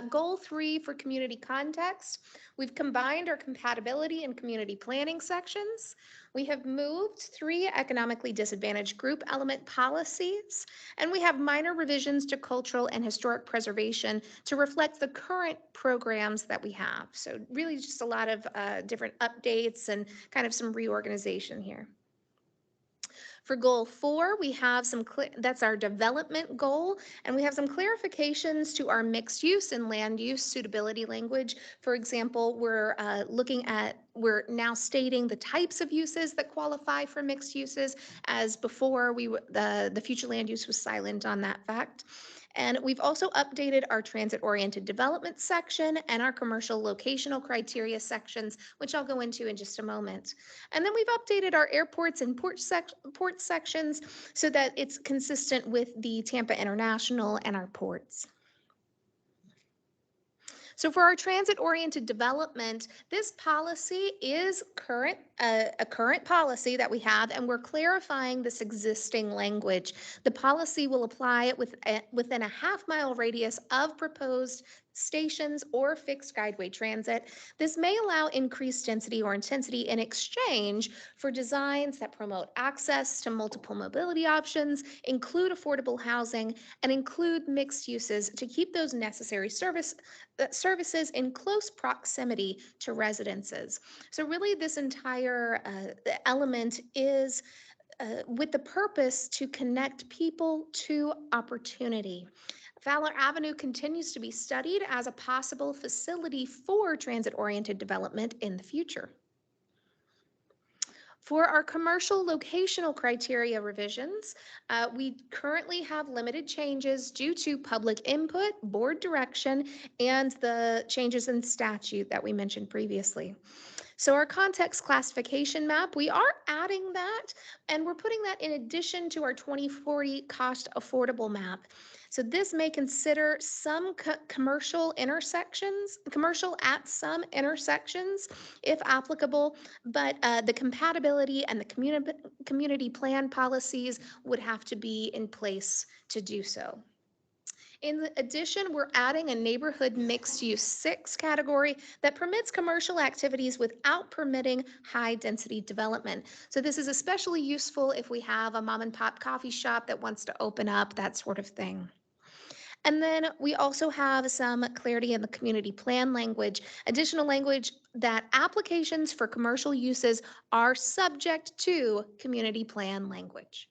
goal 3 for community context, we've combined our compatibility and community planning sections. We have moved 3 economically disadvantaged group element policies, and we have minor revisions to cultural and historic preservation to reflect the current programs that we have. So really just a lot of different updates and kind of some reorganization here. For goal 4, we have that's our development goal, and we have some clarifications to our mixed use and land use suitability language. For example, we're now stating the types of uses that qualify for mixed uses, as before the future land use was silent on that fact. And we've also updated our transit-oriented development section and our commercial locational criteria sections, which I'll go into in just a moment. And then we've updated our airports and port sections so that it's consistent with the Tampa International and our ports. So for our transit-oriented development, this policy is a current policy that we have, and we're clarifying this existing language. The policy will apply within a half-mile radius of proposed stations or fixed guideway transit. This may allow increased density or intensity in exchange for designs that promote access to multiple mobility options, include affordable housing, and include mixed uses to keep those necessary services in close proximity to residences. So really this entire element is with the purpose to connect people to opportunity. Fowler Avenue continues to be studied as a possible facility for transit-oriented development in the future. For our commercial locational criteria revisions, we currently have limited changes due to public input, board direction, and the changes in statute that we mentioned previously. So our context classification map, we are adding that, and we're putting that in addition to our 2040 cost affordable map. So this may consider some commercial at some intersections, if applicable, but the compatibility and the community plan policies would have to be in place to do so. In addition, we're adding a neighborhood mixed use 6 category that permits commercial activities without permitting high density development. So this is especially useful if we have a mom and pop coffee shop that wants to open up, that sort of thing. And then we also have some clarity in the community plan language, additional language that applications for commercial uses are subject to community plan language.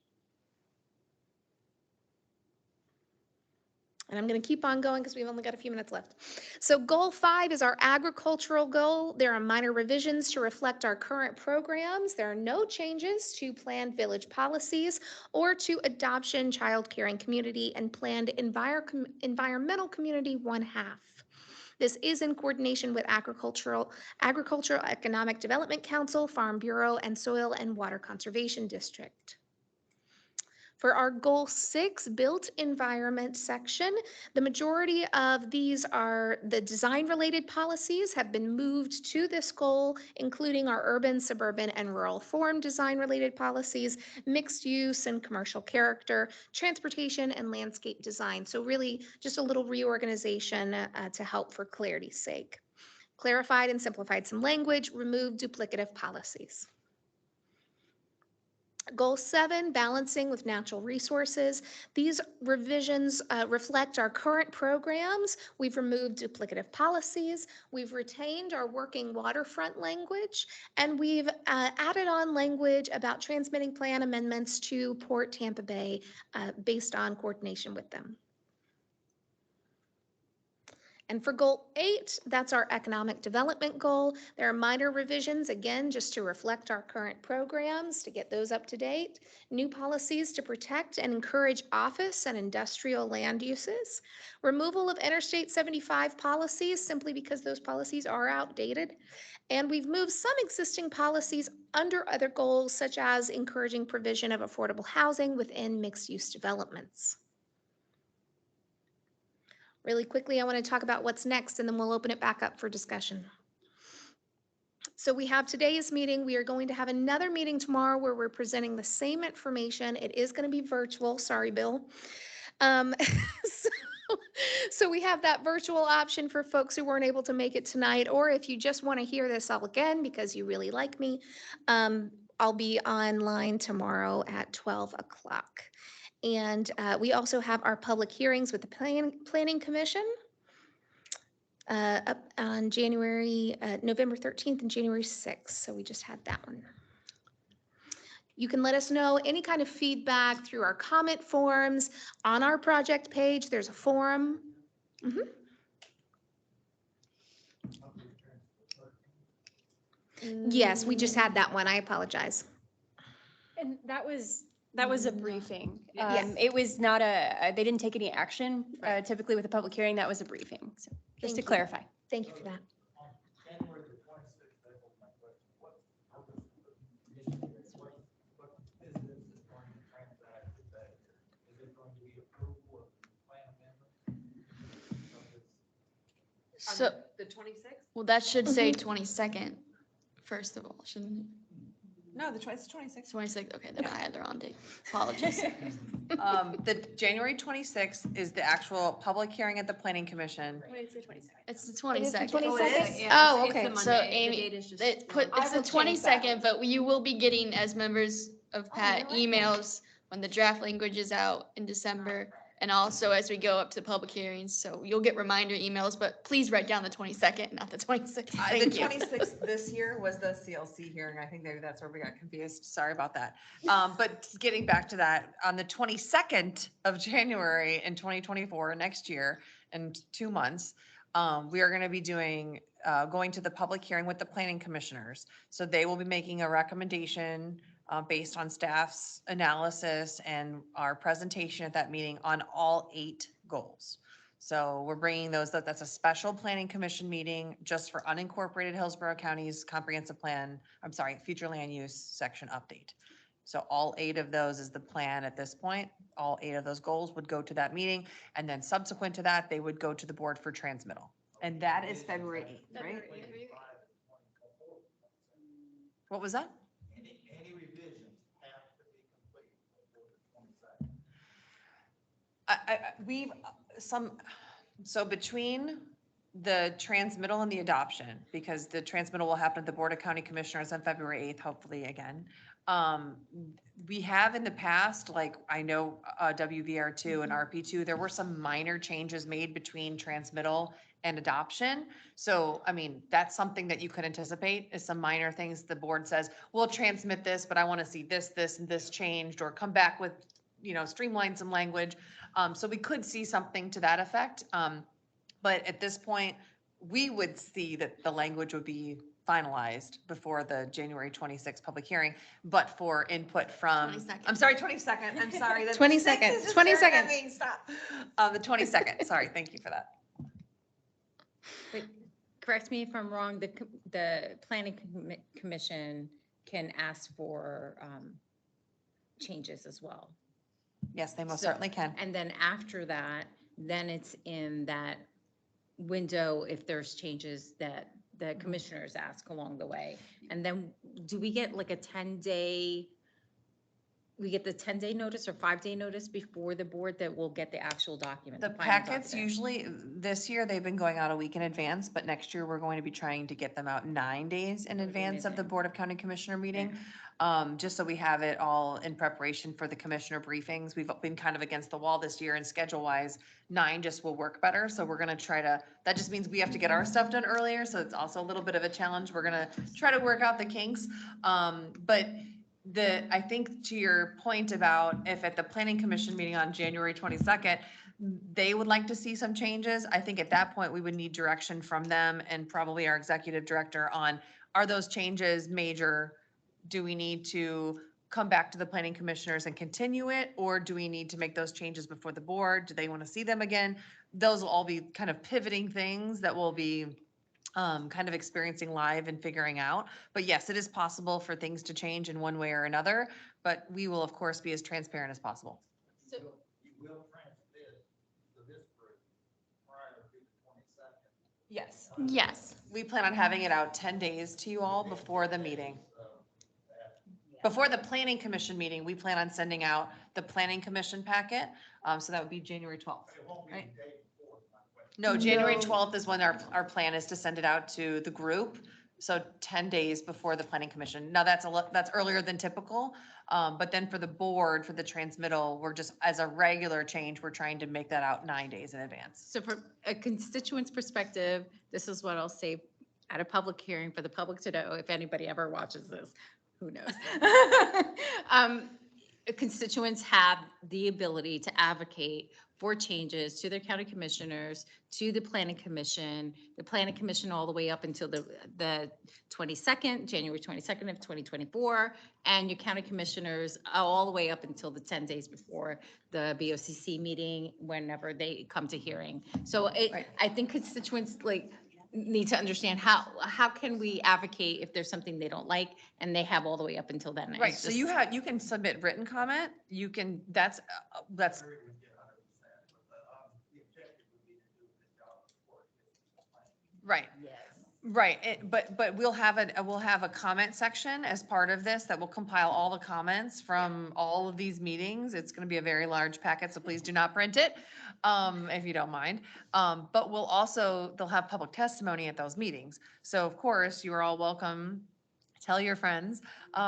And I'm going to keep on going because we've only got a few minutes left. So goal 5 is our agricultural goal. There are minor revisions to reflect our current programs. There are no changes to planned village policies or to adoption, child care and community, and planned environmental community 1/2. This is in coordination with Agricultural Economic Development Council, Farm Bureau, and Soil and Water Conservation District. For our Goal 6 built environment section, the majority of these are the design-related policies have been moved to this goal, including our urban, suburban, and rural form design-related policies, mixed use and commercial character, transportation, and landscape design. So really just a little reorganization to help for clarity's sake. Clarified and simplified some language, removed duplicative policies. Goal 7, balancing with natural resources. These revisions reflect our current programs. We've removed duplicative policies. We've retained our working waterfront language, and we've added on language about transmitting plan amendments to Port Tampa Bay based on coordination with them. And for goal 8, that's our economic development goal. There are minor revisions, again, just to reflect our current programs, to get those up to date. New policies to protect and encourage office and industrial land uses. Removal of Interstate 75 policies, simply because those policies are outdated. And we've moved some existing policies under other goals, such as encouraging provision of affordable housing within mixed-use developments. Really quickly, I want to talk about what's next, and then we'll open it back up for discussion. So we have today's meeting. We are going to have another meeting tomorrow where we're presenting the same information. It is going to be virtual. Sorry, Bill. So we have that virtual option for folks who weren't able to make it tonight, or if you just want to hear this all again because you really like me, I'll be online tomorrow at 12 o'clock. And we also have our public hearings with the Planning Commission up on November 13th and January 6th. So we just had that one. You can let us know any kind of feedback through our comment forms. On our project page, there's a forum. Yes, we just had that one. I apologize. And that was a briefing. Yes. It was not they didn't take any action. Typically with a public hearing, that was a briefing. So just Thank to you. clarify. Thank you for that. January the 26th, that was my question. What purpose of the commission is? What business is going to transact with that? Is it going to be approval of the plan amendment? So, The 26th? well, that should say 22nd, first of all, shouldn't it? No, the 26th. It's 26th, okay, then I had the wrong date. Apologies. The January 26th is the actual public hearing at the Planning Commission. It's the It is the 22nd. 22nd? Yeah, Oh, it's the okay. Monday. So The Amy, date is just it's the I will change that. 22nd, but you will be getting, as members of PAT, you're right. emails when the draft language is out in December, and also as we go up to the public hearings. So you'll get reminder emails, but please write down the 22nd, not the 26th. The Thank you. 26th this year was the CLC hearing. I think maybe that's where we got confused. Sorry about that. But getting back to that, on the 22nd of January in 2024, next year, in 2 months, we are going to be going to the public hearing with the planning commissioners. So they will be making a recommendation based on staff's analysis and our presentation at that meeting on all 8 goals. So we're bringing those, that's a special planning commission meeting just for unincorporated Hillsborough County's comprehensive plan, future land use section update. So all 8 of those is the plan at this point. All 8 of those goals would go to that meeting. And then subsequent to that, they would go to the board for transmittal. And that is February 8th, right? What was that? Any revisions have to be complete before the 22nd. We've so between the transmittal and the adoption, because the transmittal will happen at the Board of County Commissioners on February 8th, hopefully again. We have in the past, like I know WVR2 and RP2, there were some minor changes made between transmittal and adoption. So, I mean, that's something that you could anticipate is some minor things the board says, we'll transmit this, but I want to see this, this, and this changed, or come back with, streamline some language. So we could see something to that effect. But at this point, we would see that the language would be finalized before the January 26th public hearing, but for input from, 22nd. I'm sorry, 22nd, I'm sorry. the 22nd, 26th is just 22nd. staring at me, Stop. The 22nd, sorry, thank you for that. But correct me if I'm wrong, the planning commission can ask for changes as well. Yes, they most So- certainly can. And then after that, then it's in that window if there's changes that the commissioners ask along the way. And then do we get like a 10-day, we get the 10-day notice or 5-day notice before the board that will get the actual document? The final packets document? usually, this year, they've been going out a week in advance, but next year, we're going to be trying to get them out 9 days in advance of the Board of County Commissioner meeting. Just so we have it all in preparation for the commissioner briefings. We've been kind of against the wall this year, and schedule-wise, 9 just will work better. So we're gonna try to, that just means we have to get our stuff done earlier, so it's also a little bit of a challenge. We're gonna try to work out the kinks. But I think to your point about if at the planning commission meeting on January 22nd, they would like to see some changes, I think at that point, we would need direction from them and probably our executive director on, are those changes major? Do we need to come back to the planning commissioners and continue it? Or do we need to make those changes before the board? Do they want to see them again? Those will all be kind of pivoting things that we'll be kind of experiencing live and figuring out. But yes, it is possible for things to change in one way or another, but we will of course be as transparent as possible. You will transmit to this group prior to the 22nd. Yes. Yes. We plan on having it out 10 days to you all before the meeting. So that Before the planning commission meeting, we plan on sending out the planning commission packet. So that would be January 12th. it won't be the Right. day before, is my question. No, January No. 12th is when our plan is to send it out to the group. So 10 days before the planning commission. Now that's that's earlier than typical. But then for the board, for the transmittal, we're just, as a regular change, we're trying to make that out 9 days in advance. So from a constituent's perspective, this is what I'll say at a public hearing for the public to know, if anybody ever watches this, who knows? Constituents have the ability to advocate for changes to their county commissioners, to the planning commission all the way up until the 22nd, January 22nd of 2024, and your county commissioners all the way up until the 10 days before the BOCC meeting, whenever they come to hearing. So Right. I think constituents need to understand how can we advocate if there's something they don't like, and they have all the way up until then. Right, It's so just- you can submit written comment. You can, that's, I agree with you 100%, but the objective would be to do a good job before it gets to the planning. right. Yes. Right, but we'll have a comment section as part of this that will compile all the comments from all of these meetings. It's gonna be a very large packet, so please do not print it, if you don't mind. But they'll have public testimony at those meetings. So of course, you are all welcome, tell your friends,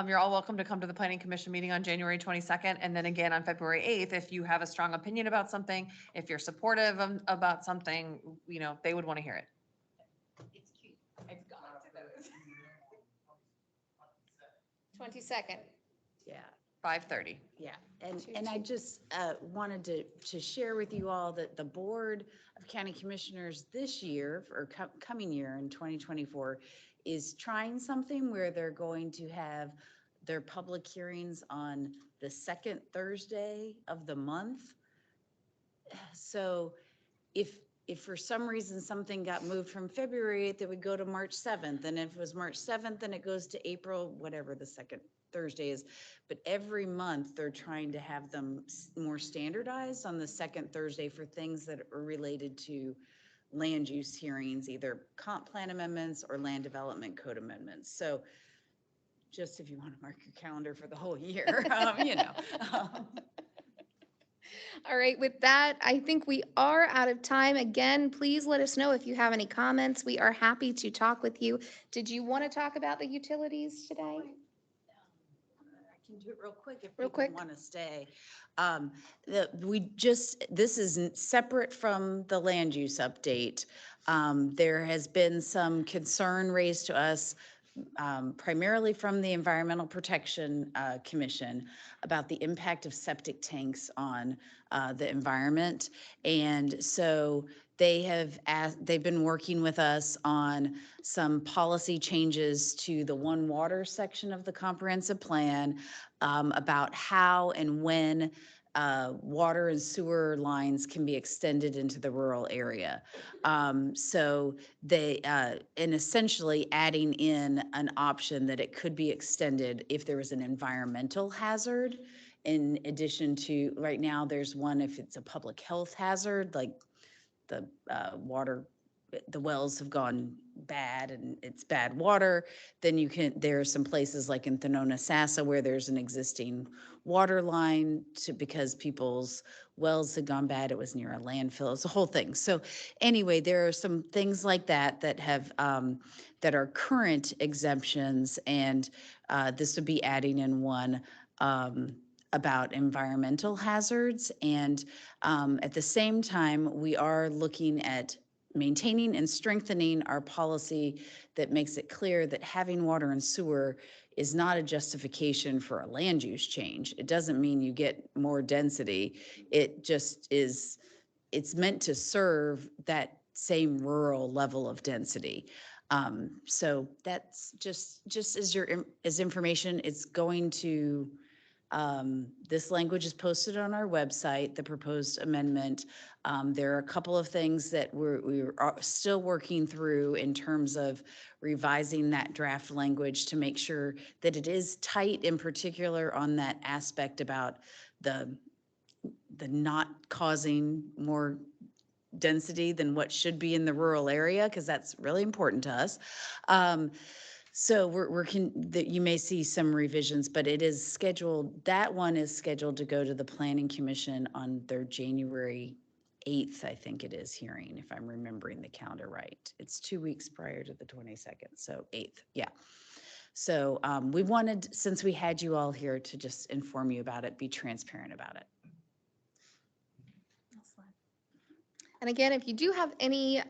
you're all welcome to come to the planning commission meeting on January 22nd, and then again on February 8th, if you have a strong opinion about something, if you're supportive about something, they would want to hear it. It's cute. I've gone to those. 22nd. Yeah. 5:30. Yeah, and I just wanted to share with you all that the Board of County Commissioners this year, or coming year in 2024, is trying something where they're going to have their public hearings on the second Thursday of the month. So if for some reason something got moved from February 8th, it would go to March 7th. And if it was March 7th, then it goes to April, whatever the second Thursday is. But every month, they're trying to have them more standardized on the second Thursday for things that are related to land use hearings, either comp plan amendments or land development code amendments. So just if you want to mark your calendar for the whole year, All right, with that, I think we are out of time. Again, please let us know if you have any comments. We are happy to talk with you. Did you want to talk about the utilities today? can do it real quick if Real people quick. want to stay. This isn't separate from the land use update. There has been some concern raised to us primarily from the Environmental Protection Commission about the impact of septic tanks on the environment. And so they've been working with us on some policy changes to the One Water section of the comprehensive plan about how and when water and sewer lines can be extended into the rural area. So and essentially adding in an option that it could be extended if there was an environmental hazard. In addition to, right now, there's one if it's a public health hazard, like the the wells have gone bad and it's bad water, then there are some places like in Thenona-Sassa where there's an existing water line because people's wells had gone bad. It was near a landfill. It's a whole thing. So anyway, there are some things like that that have, that are current exemptions, and this would be adding in one about environmental hazards. And at the same time, we are looking at maintaining and strengthening our policy that makes it clear that having water and sewer is not a justification for a land use change. It doesn't mean you get more density. It just is, it's meant to serve that same rural level of density. So that's just as information. It's going to, this language is posted on our website, the proposed amendment. There are a couple of things that we're still working through in terms of revising that draft language to make sure that it is tight, in particular on that aspect about the not causing more density than what should be in the rural area, because that's really important to us. So that you may see some revisions, but it is scheduled, that one is scheduled to go to the Planning Commission on their January 8th, I think it is, hearing, if I'm remembering the calendar right. It's 2 weeks prior to the 22nd, so 8th, yeah. So we wanted, since we had you all here, to just inform you about it, be transparent about it. And again, if you do have any,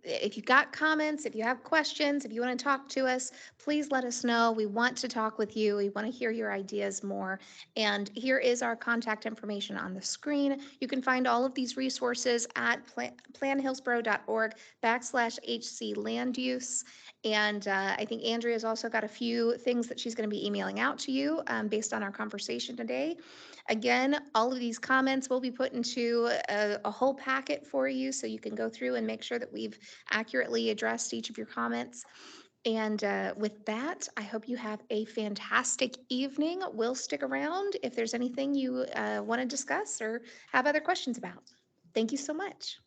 if you got comments, if you have questions, if you want to talk to us, please let us know. We want to talk with you. We want to hear your ideas more. And here is our contact information on the screen. You can find all of these resources at planhillsboro.org/HC land use. And I think Andrea's also got a few things that she's going to be emailing out to you based on our conversation today. Again, all of these comments will be put into a whole packet for you, so you can go through and make sure that we've accurately addressed each of your comments. And with that, I hope you have a fantastic evening. We'll stick around if there's anything you want to discuss or have other questions about. Thank you so much.